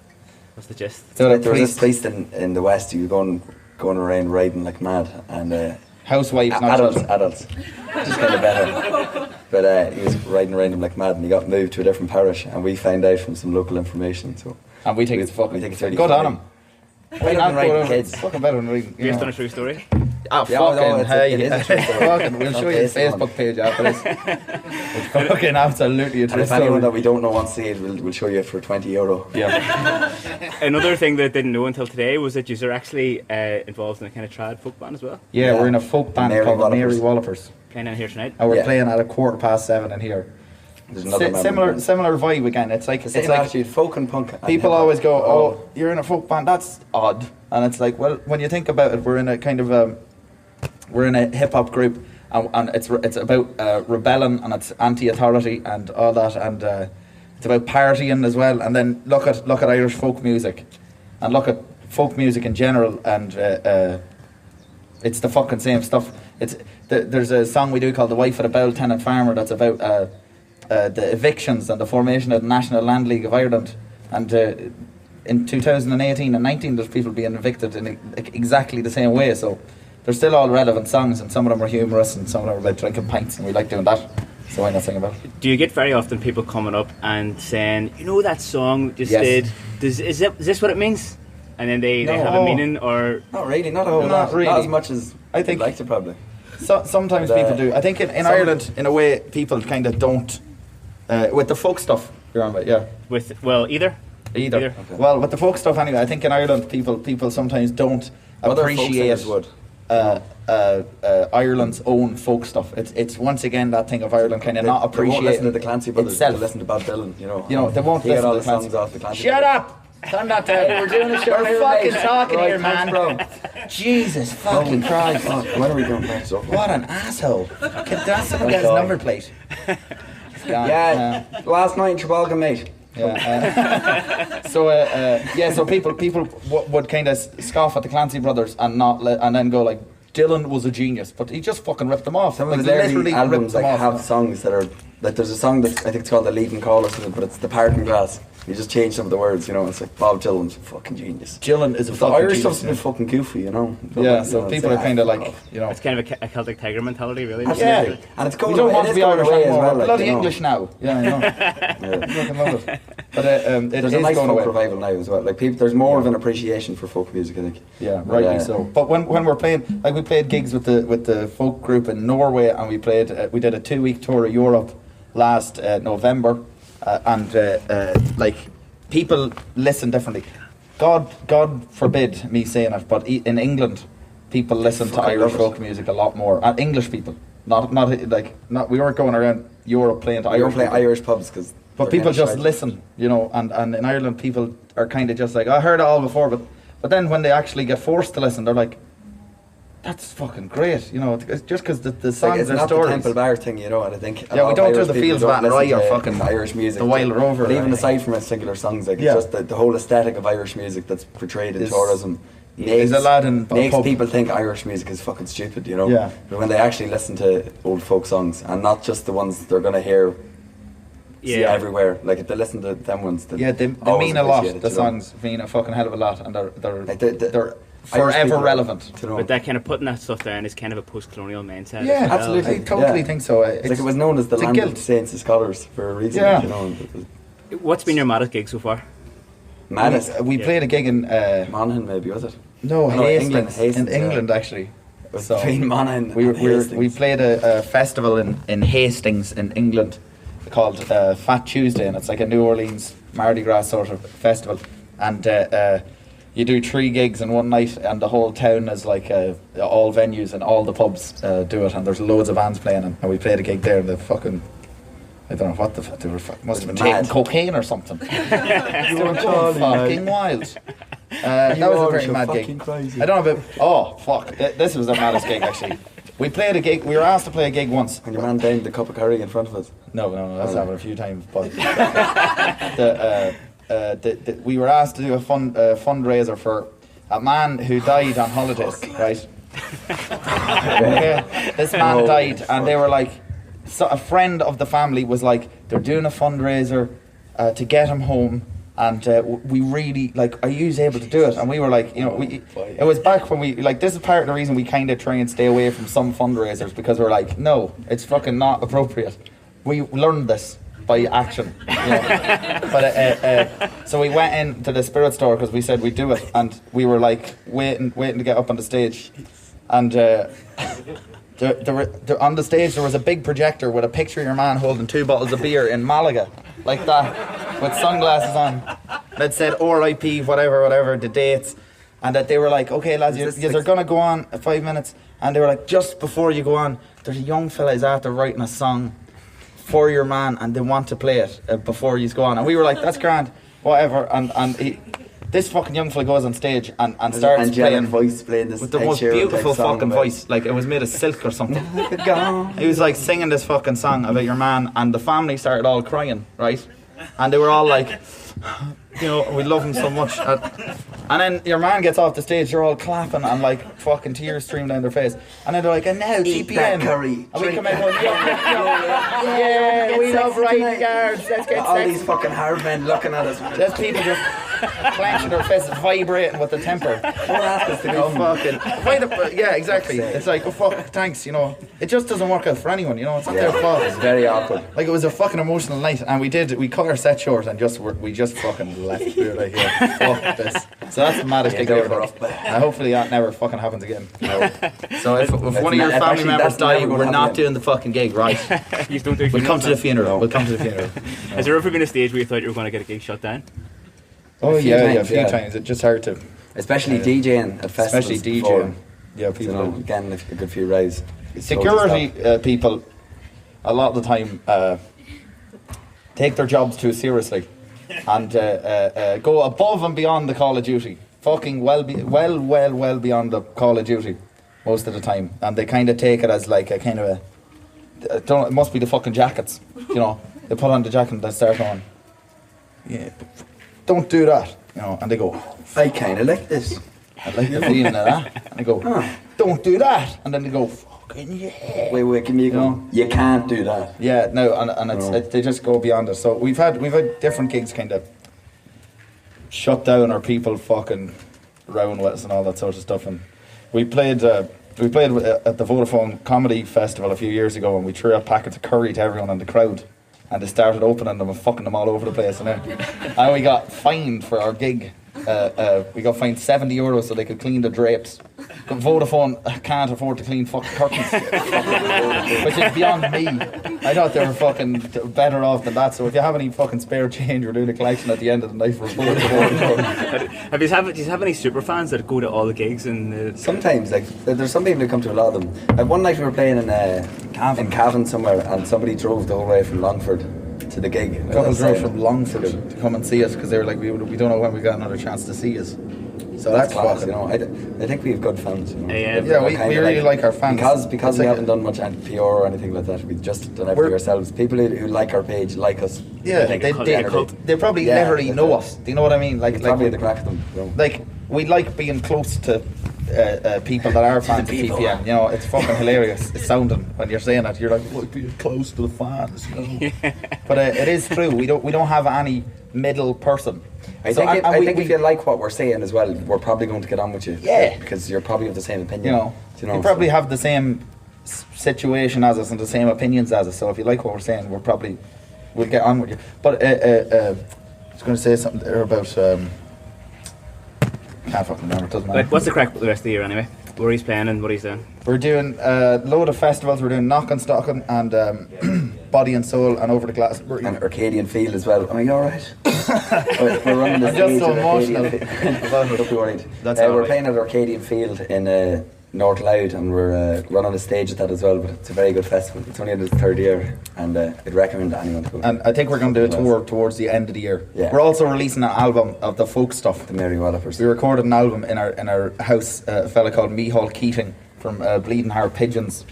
gist? So there was this priest in the West. You were going around riding like mad, and housewives, adults, just kind of better. But he was riding around him like mad, and he got moved to a different parish, and we found out from some local information. So and we think it's fucking. We think it's really good funny. on him. Why not writing kids? Fucking better than reading. Based on a true story. It is a true story. We'll show you his Facebook page after this. It's fucking absolutely a true story. If anyone that we don't know wants to see it, we'll show you for €20. Yeah. Another thing that I didn't know until today was that you're actually involved in a kind of trad folk band as well. Yeah, we're in a folk band called Mary Wallopers. Playing in here tonight. And we're playing at 7:15 in here. Similar vibe again. It's like attitude, folk and punk. People always go, "Oh, you're in a folk band. That's odd." And it's like, well, when you think about it, we're in a kind of we're in a hip hop group, and it's about rebelling, and it's anti-authority and all that, and it's about partying as well. And then look at Irish folk music, and look at folk music in general, and It's the fucking same stuff. There's a song we do called "The Wife of the Bell Tenant Farmer" that's about the evictions and the formation of the National Land League of Ireland. And in 2018 and 19, there's people being evicted in exactly the same way. So they're still all relevant songs, and some of them are humorous, and some of them are about drinking pints, and we like doing that. So why not sing about it? Do you get very often people coming up and saying, you know that song we just did? Is this what it means? And then they have a meaning, or not really, not a whole lot, really. Not as much as I think you'd like to probably. So, sometimes people do. I think in Ireland, in a way, people kind of don't. With the folk stuff, you're on about, yeah. Either. Okay. Well, with the folk stuff anyway, I think in Ireland, people sometimes don't appreciate Ireland's own folk stuff. It's once again that thing of Ireland kind of not appreciating. They won't listen to the Clancy Brothers. Itself. They'll listen to Bob Dylan. You know, they won't listen to the songs off the Clancy. Shut up! Turn that down. We're doing a show. We're fucking talking right, here, man. Bro. Jesus fucking Christ! When are we going back to? What an asshole! That's someone gets his number plate. Yeah, last night in Trebalgan, mate. Yeah. So people would kind of scoff at the Clancy Brothers and and then go like, Dylan was a genius, but he just fucking ripped them off. Some like, of his early albums ripped them have off. songs that are like, there's a song that I think it's called The Leading Call or something, but it's The Parting Glass. You just change some of the words, you know. It's like Bob Dylan's a fucking genius. Dylan is a the fucking Irish genius. stuff's a bit fucking goofy, you know. Yeah, so people are kind of like, you know, it's kind of a Celtic Tiger mentality, really. Absolutely. Yeah, and it's going. We don't want to be Irish away anymore. as well, like, bloody you know. English now. Yeah, I know. Fucking love it. But there's a nice folk revival now as well. Like people, there's more of an appreciation for folk music, I think. Yeah, rightly so. But when we're playing, like we played gigs with the folk group in Norway, and we did a 2-week tour of Europe last November, and like people listen differently. God forbid me saying it, but in England, people listen to Irish folk music a lot more. English people, not. We weren't going around Europe playing to Irish. Playing Irish pubs because. But people just listen, you know, and in Ireland people are kind of just like, I heard it all before, but then when they actually get forced to listen, they're like, that's fucking great, you know, it's just because the songs it's are not stories. the Temple Bar thing, you know, and I think we don't Irish do the Fields Bat and Rye or fucking Irish music, the Wild Rover. But even aside from singular songs, like it's just the whole aesthetic of Irish music that's portrayed in tourism. There's a lad in makes people think Irish music is fucking stupid, you know. Yeah. But when they actually listen to old folk songs and not just the ones they're gonna hear. Everywhere. Like if they listen to them ones, they mean a lot. The songs mean a fucking hell of a lot, and they're forever relevant. But that kind of putting that stuff down is kind of a post-colonial mindset. Yeah, well. absolutely. I totally think so. It's like it was known as the land of saints and scholars for a reason. Yeah. You know. What's been your maddest gig so far? Maddest? We played a gig in Monaghan, maybe, was it? No, Hastings. In England, actually. So between Monaghan we played a festival in Hastings in England called Fat Tuesday, and it's like a New Orleans Mardi Gras sort of festival, and you do 3 gigs in one night, and the whole town is like all venues and all the pubs do it, and there's loads of bands playing, and we played a gig there. The fucking I don't know what the fuck they were. Must have been taking cocaine or something. They were going fucking wild. That was a very mad gig. Crazy. I don't know about. Oh fuck! This was the maddest gig actually. We played a gig. We were asked to play a gig once. And your man downed the cup of curry in front of us. No, that's happened a few times. But we were asked to do a fundraiser for a man who died on holidays, right? Okay. This man died, and they were like, so a friend of the family was like, they're doing a fundraiser to get him home. And we really, like, are you able to do it? And we were like, you know, it was back when we, like, this is part of the reason we kind of try and stay away from some fundraisers, because we're like, no, it's fucking not appropriate. We learned this by action, you know. But so we went into the spirit store because we said we'd do it, and we were like waiting to get up on the stage, and on the stage there was a big projector with a picture of your man holding 2 bottles of beer in Malaga, like that, with sunglasses on, that said RIP whatever the dates, and that they were like, okay lads, you're gonna go on 5 minutes, and they were like, just before you go on, there's a young fella who's after writing a song for your man, and they want to play it before you go on. And we were like, that's grand, whatever. And this fucking young fella goes on stage and starts playing voice, playing this with the most beautiful fucking voice, like it was made of silk or something. He was like singing this fucking song about your man, and the family started all crying, right? And they were all like, You know, we love him so much. And then your man gets off the stage, they're all clapping and like fucking tears stream down their face. And then they're like, and now Eat TPM. that curry. And we come out going, yeah, we love riding guards. Let's get All sexy. these fucking hard men looking at us. There's people just clenching their fists, vibrating with the temper. Don't ask us to You know, come. fucking, yeah, exactly. It's like, oh fuck, thanks, you know. It just doesn't work out for anyone, you know. It's not their fault. It's very awkward. Like, it was a fucking emotional night, and we cut our set short and we just fucking left. We were like, yeah, fuck this. So that's the maddest gig ever done. And hopefully that never fucking happens again. No. So if one of your family members die, we're not doing the fucking gig, right? You don't do We'll come to the funeral. We'll come to the funeral. Has there ever been a stage where you thought you were going to get a gig shut down? Oh few yeah, times, a few yeah. times. It's just hard to. Especially DJing at festivals. Especially before, DJing. Yeah, you people. know, getting a good few rides. Security people, a lot of the time, take their jobs too seriously, and go above and beyond the Call of Duty. Fucking well beyond the Call of Duty, most of the time, and they kind of take it as like a kind of it must be the fucking jackets, you know. They put on the jacket and they start going, yeah, don't do that, you know, and they go, I kind of like this. I like the feeling of that, and they go, don't do that, and then they go, fucking yeah. Wait, give me a go. No. You can't do that. Yeah, no, and it's, they just go beyond it. So we've had different gigs kind of shut down, or people fucking round with us and all that sort of stuff. And we played at the Vodafone Comedy Festival a few years ago, and we threw out packets of curry to everyone in the crowd, and they started opening them and fucking them all over the place. And we got fined for our gig. We got fined €70 so they could clean the drapes. Vodafone can't afford to clean fucking curtains, which is beyond me. I thought they were fucking better off than that. So if you have any fucking spare change, we're doing a collection at the end of the night for Vodafone. Do you have any super fans that go to all the gigs? And Sometimes, like, there's some people who come to a lot of them. One night we were playing in Cavan somewhere, and somebody drove the whole way from Longford to the gig. A couple drove from Longford to come and see us because they were like, we don't know when we got another chance to see us. So that's class, fucking, you know. I think we have good fans. You know. Yeah, we really like our fans. Because we haven't done much PR or anything like that. We've just done everything ourselves. People who like our page like us. Yeah, they they probably literally know us. Do you know what I mean? Like probably the crack of them. You know. Like, we like being close to people that are fans of TPM. You know, it's fucking hilarious. It's sounding when you're saying it. You're like being close to the fans. You know? But it is true. We don't have any middle person. I think if you like what we're saying as well, we're probably going to get on with you. Yeah. Because you're probably of the same opinion. You know, you probably have the same situation as us and the same opinions as us. So if you like what we're saying, we'll get on with you. But I was going to say something there about. Can't fucking remember. It doesn't matter. what's the crack with the rest of the year anyway? Where he's playing and what he's doing? We're doing a load of festivals. We're doing Knockin' Stockin' and Body and Soul and Over the Glass. And Arcadian Field as well. Am I alright? We're running the I'm just stage so at emotional. Don't be worried. That's we're playing at Arcadian Field in North Loud, and we're running a stage at that as well. But it's a very good festival. It's only in its third year, and I'd recommend anyone to go. And I think we're going to do a tour towards the end of the year. Yeah. We're also releasing an album of the folk stuff. The Mary Wallopers. We recorded an album in our house. A fella called Mihal Keating from Bleeding Heart Pigeons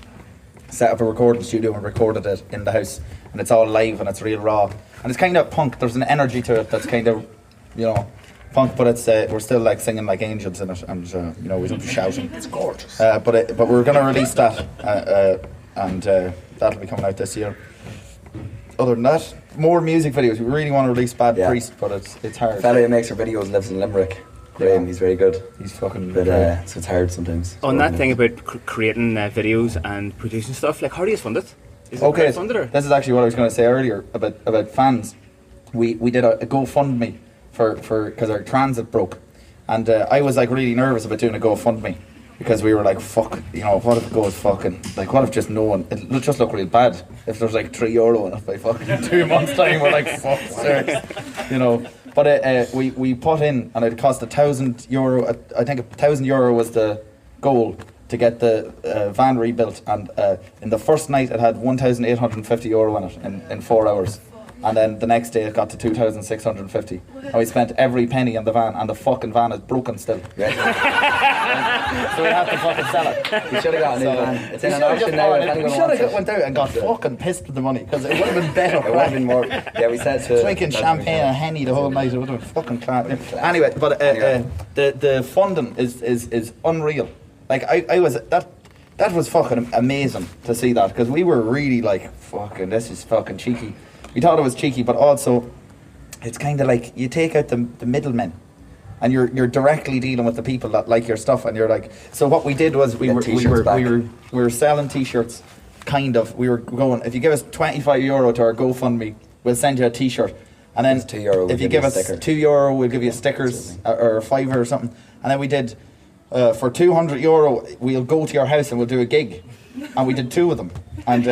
set up a recording studio and recorded it in the house, and it's all live and it's real raw, and it's kind of punk. There's an energy to it that's kind of, you know, punk, but it's we're still like singing like angels in it, and you know, we don't be shouting. It's gorgeous. But we're going to release that, and that'll be coming out this year. Other than that, more music videos. We really want to release Bad Priest, but it's hard. The fella who makes our videos lives in Limerick. Graham, he's very good. He's fucking. But so it's hard sometimes. On that thing about creating videos and producing stuff, like how do you fund it? Is it Okay, crowdfunded or? this is actually what I was going to say earlier about fans. We did a GoFundMe for because our transit broke, and I was like really nervous about doing a GoFundMe because we were like, fuck, you know, what if it goes fucking, like, what if just no one, it'll just look real bad if there's like €3 in it by fucking 2 months time. We're like, fuck sakes, you know. But we put in, and it cost €1,000. I think €1,000 was the goal to get the van rebuilt, and in the first night it had €1,850 in it in 4 hours. And then the next day it got to 2,650. And we spent every penny in the van, and the fucking van is broken still. So we have to fucking sell it. You should have got a new van. It's in an auction now. We should have went out and got fucking pissed with the money, because it would have been better. It would have been more. Yeah, we said to drinking champagne and Henny the whole night. It would have been fucking class. Anyway, but the funding is unreal. Like I was that was fucking amazing to see that, because we were really like, fucking, this is fucking cheeky. We thought it was cheeky, but also it's kind of like you take out the middlemen, and you're directly dealing with the people that like your stuff, and you're like. So what we did was we were selling t-shirts, kind of. We were going, if you give us €25 to our GoFundMe, we'll send you a t-shirt, and then €2, if you give us €2, we'll give you stickers or a £5 or something. And then we did for €200, we'll go to your house and we'll do a gig. And we did 2 of them, and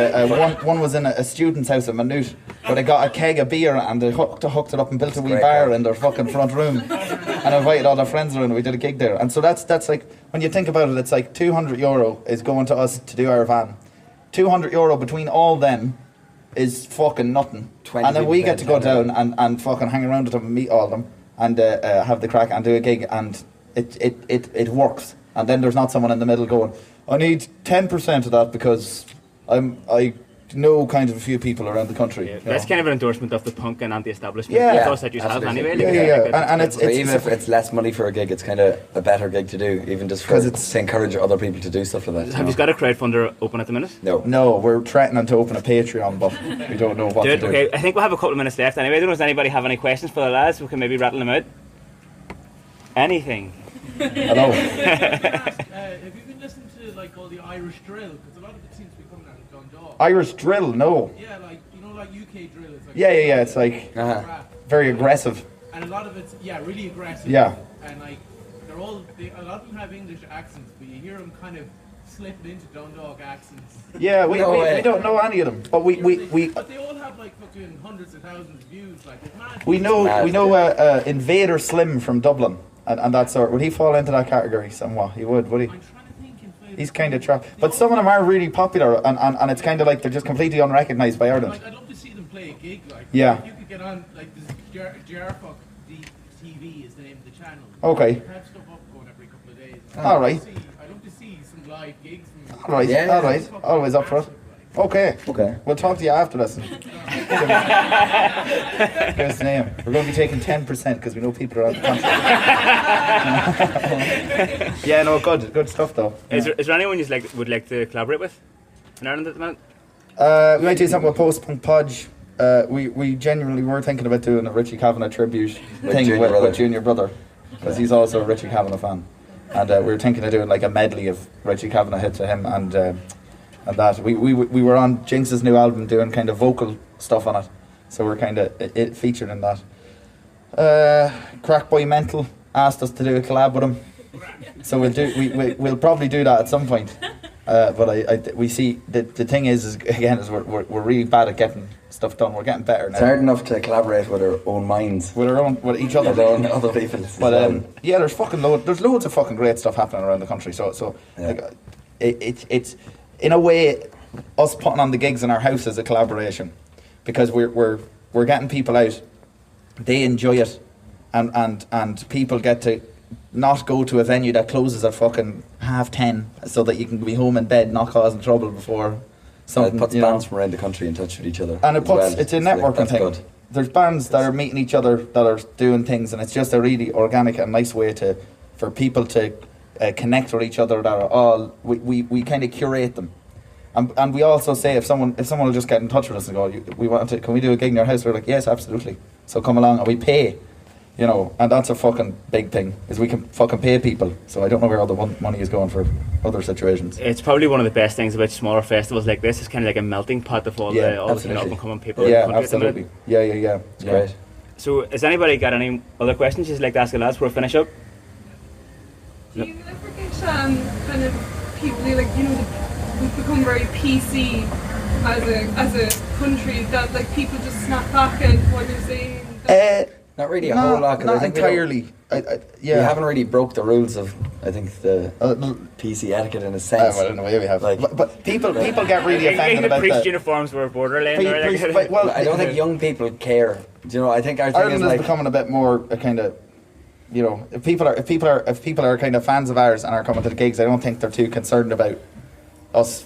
one was in a student's house in Maynooth, where they got a keg of beer and they hooked it up and built a wee bar in their fucking front room, and invited all their friends around. We did a gig there, and so that's like, when you think about it, it's like €200 is going to us to do our van. €200 between all them is fucking nothing, and then we get to go down and fucking hang around with them and meet all of them and have the crack and do a gig, and it works. And then there's not someone in the middle going, I need 10% of that because I know kind of a few people around the country. Yeah, that's kind of an endorsement of the punk and anti-establishment ethos that you have anyway. And it's even if it's less money for a gig, it's kind of a better gig to do, even just for to encourage other people to do stuff like that. Have you got a crowdfunder open at the minute? No, we're threatening to open a Patreon, but we don't know what to do. Okay, I think we'll have a couple of minutes left anyway. I don't know if anybody have any questions for the lads. We can maybe rattle them out. Anything. Hello. Have you been listening to like all the Irish drill? Because a lot of it seems to be coming out of Dundalk. Irish drill, no. Yeah, like, you know, like UK drill. It's like Yeah. It's like very aggressive. And a lot of it's really aggressive. Yeah. And like a lot of them have English accents, but you hear them kind of slipping into Dundalk accents. Yeah, we don't know any of them, but we But they all have like fucking hundreds of thousands of views. Like it's mad. we know Invader Slim from Dublin. And that sort. Would he fall into that category somewhat? He would he? I'm trying to think. He's kind of trapped. But some of them are really popular, and it's kind of like they're just completely unrecognised by Ireland. Like, I'd love to see them play a gig. Like, yeah. If you could get on, like, this Jarfuck TV is the name of the channel. Okay. They have stuff up going every couple of days. All right. I'd love to see some live gigs from. All right. Yeah. All right. Always up for it. Okay. We'll talk to you after this. Give us the name. We're going to be taking 10% because we know people are out of the country. Yeah, no, good stuff though. Is there anyone you would like to collaborate with in Ireland at the minute? We might do something with Post Punk Podge. We genuinely were thinking about doing a Richie Kavanagh tribute thing with Junior Brother, because he's also a Richie Kavanagh fan, and we were thinking of doing like a medley of Richie Kavanagh hits of him and that. We were on Jinx's new album doing kind of vocal stuff on it, so we're kind of it featured in that. Crackboy Mental asked us to do a collab with him, so we'll probably do that at some point. But we see the thing is we're really bad at getting stuff done. We're getting better now. It's hard enough to collaborate with our own minds, with each other, other people. But yeah, there's loads of fucking great stuff happening around the country. So like, it's in a way us putting on the gigs in our house is a collaboration, because we're getting people out, they enjoy it, and people get to not go to a venue that closes at fucking 10:30, so that you can be home in bed, not causing trouble before something. It puts bands from around the country in touch with each other, and it's a networking thing. Good. There's bands that are meeting each other that are doing things, and it's just a really organic and nice way for people to connect with each other. That are all we kind of curate them, and we also say if someone will just get in touch with us and go, can we do a gig in your house? We're like, yes, absolutely. So come along, and we pay. You know, and that's a fucking big thing, is we can fucking pay people. So I don't know where all the money is going for other situations. It's probably one of the best things about smaller festivals like this. It's kind of like a melting pot of all the up and coming people. Yeah, absolutely. Yeah. It's great. So, has anybody got any other questions you'd like to ask the lads before we finish up? Do you ever get kind of people who, like, you know, we've become very PC as a country, that like people just snap back at what you're saying? Not really a whole lot. Not entirely. We haven't really broke the rules of, I think, the PC etiquette in a sense. Well, in a way we have. But people get really offended about priest that. uniforms were borderline. Well, I don't think young people care. Do you know? I think our thing Ireland is becoming a bit more a kind of, you know, if people are kind of fans of ours and are coming to the gigs, I don't think they're too concerned about us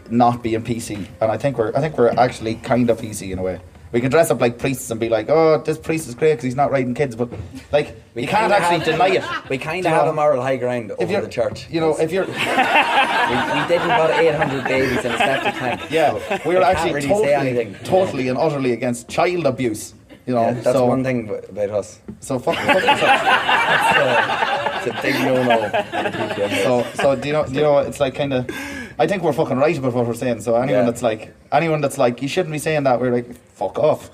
not being PC. And I think we're actually kind of PC in a way. We can dress up like priests and be like, oh, this priest is great because he's not riding kids, but like you can't actually deny it. We kind of have a moral high ground over the church. You know, if you're, we did about 800 babies in a septic tank. Yeah, so we're actually really totally and utterly against child abuse. You know, that's one thing about us. So fuck it's a big no-no. So do you know? It's like kind of. I think we're fucking right about what we're saying. So anyone that's like you shouldn't be saying that, we're like fuck off.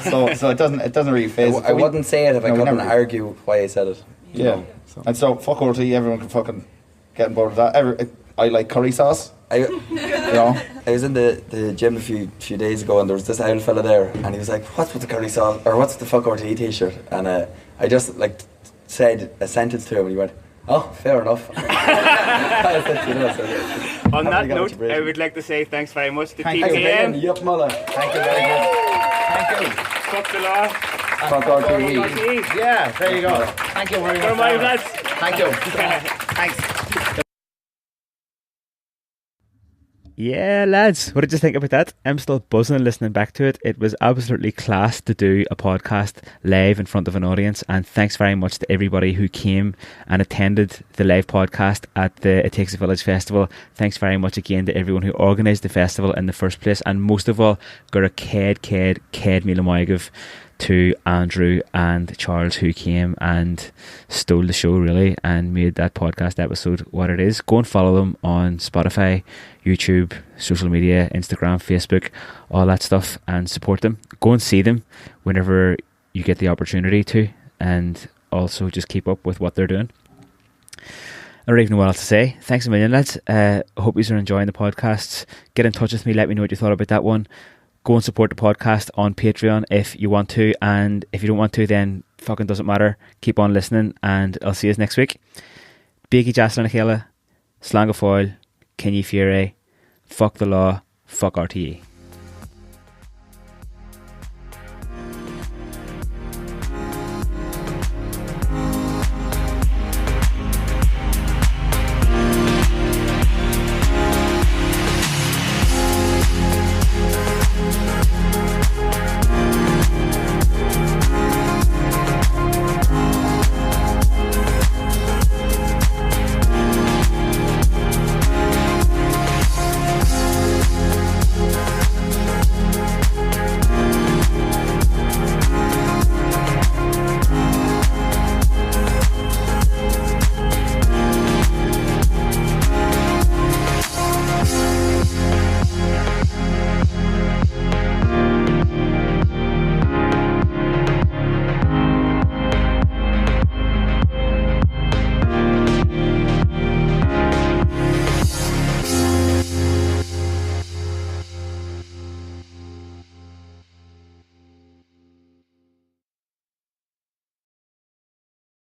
so it doesn't really phase. I wouldn't say it if I couldn't argue why I said it. You know, so. And so fuck RTE. Everyone can fucking get on board with that. I like curry sauce. I was in the gym a few days ago and there was this old fella there and he was like, what's with the curry sauce, or what's the fuck RTE t-shirt? And I just like said a sentence to him and he went, oh, fair enough. On that note, I would like to say thanks very much to Thank TPM. Yup, Muller. Thank you very much. Thank you. Fuck the law. Fuck RTE. Yeah, there you go. Thank you very much. Thank you. Thanks. Yeah, lads, what did you think about that? I'm still buzzing listening back to it. It was absolutely class to do a podcast live in front of an audience, and thanks very much to everybody who came and attended the live podcast at the It Takes a Village Festival. Thanks very much again to everyone who organised the festival in the first place, and most of all, got a ced Míle Maigah to Andrew and Charles who came and stole the show really and made that podcast episode what it is. Go and follow them on Spotify, YouTube, social media, Instagram, Facebook, all that stuff, and support them. Go and see them whenever you get the opportunity to, and also just keep up with what they're doing. I don't even know what else to say. Thanks a million, lads. I hope you are enjoying the podcasts. Get in touch with me, let me know what you thought about that one. Go and support the podcast on Patreon if you want to, and if you don't want to, then fucking doesn't matter. Keep on listening, and I'll see you next week. Biggie Jaslyn Akela, Slang of Foil, Kenny Fury, fuck the law, fuck RTE.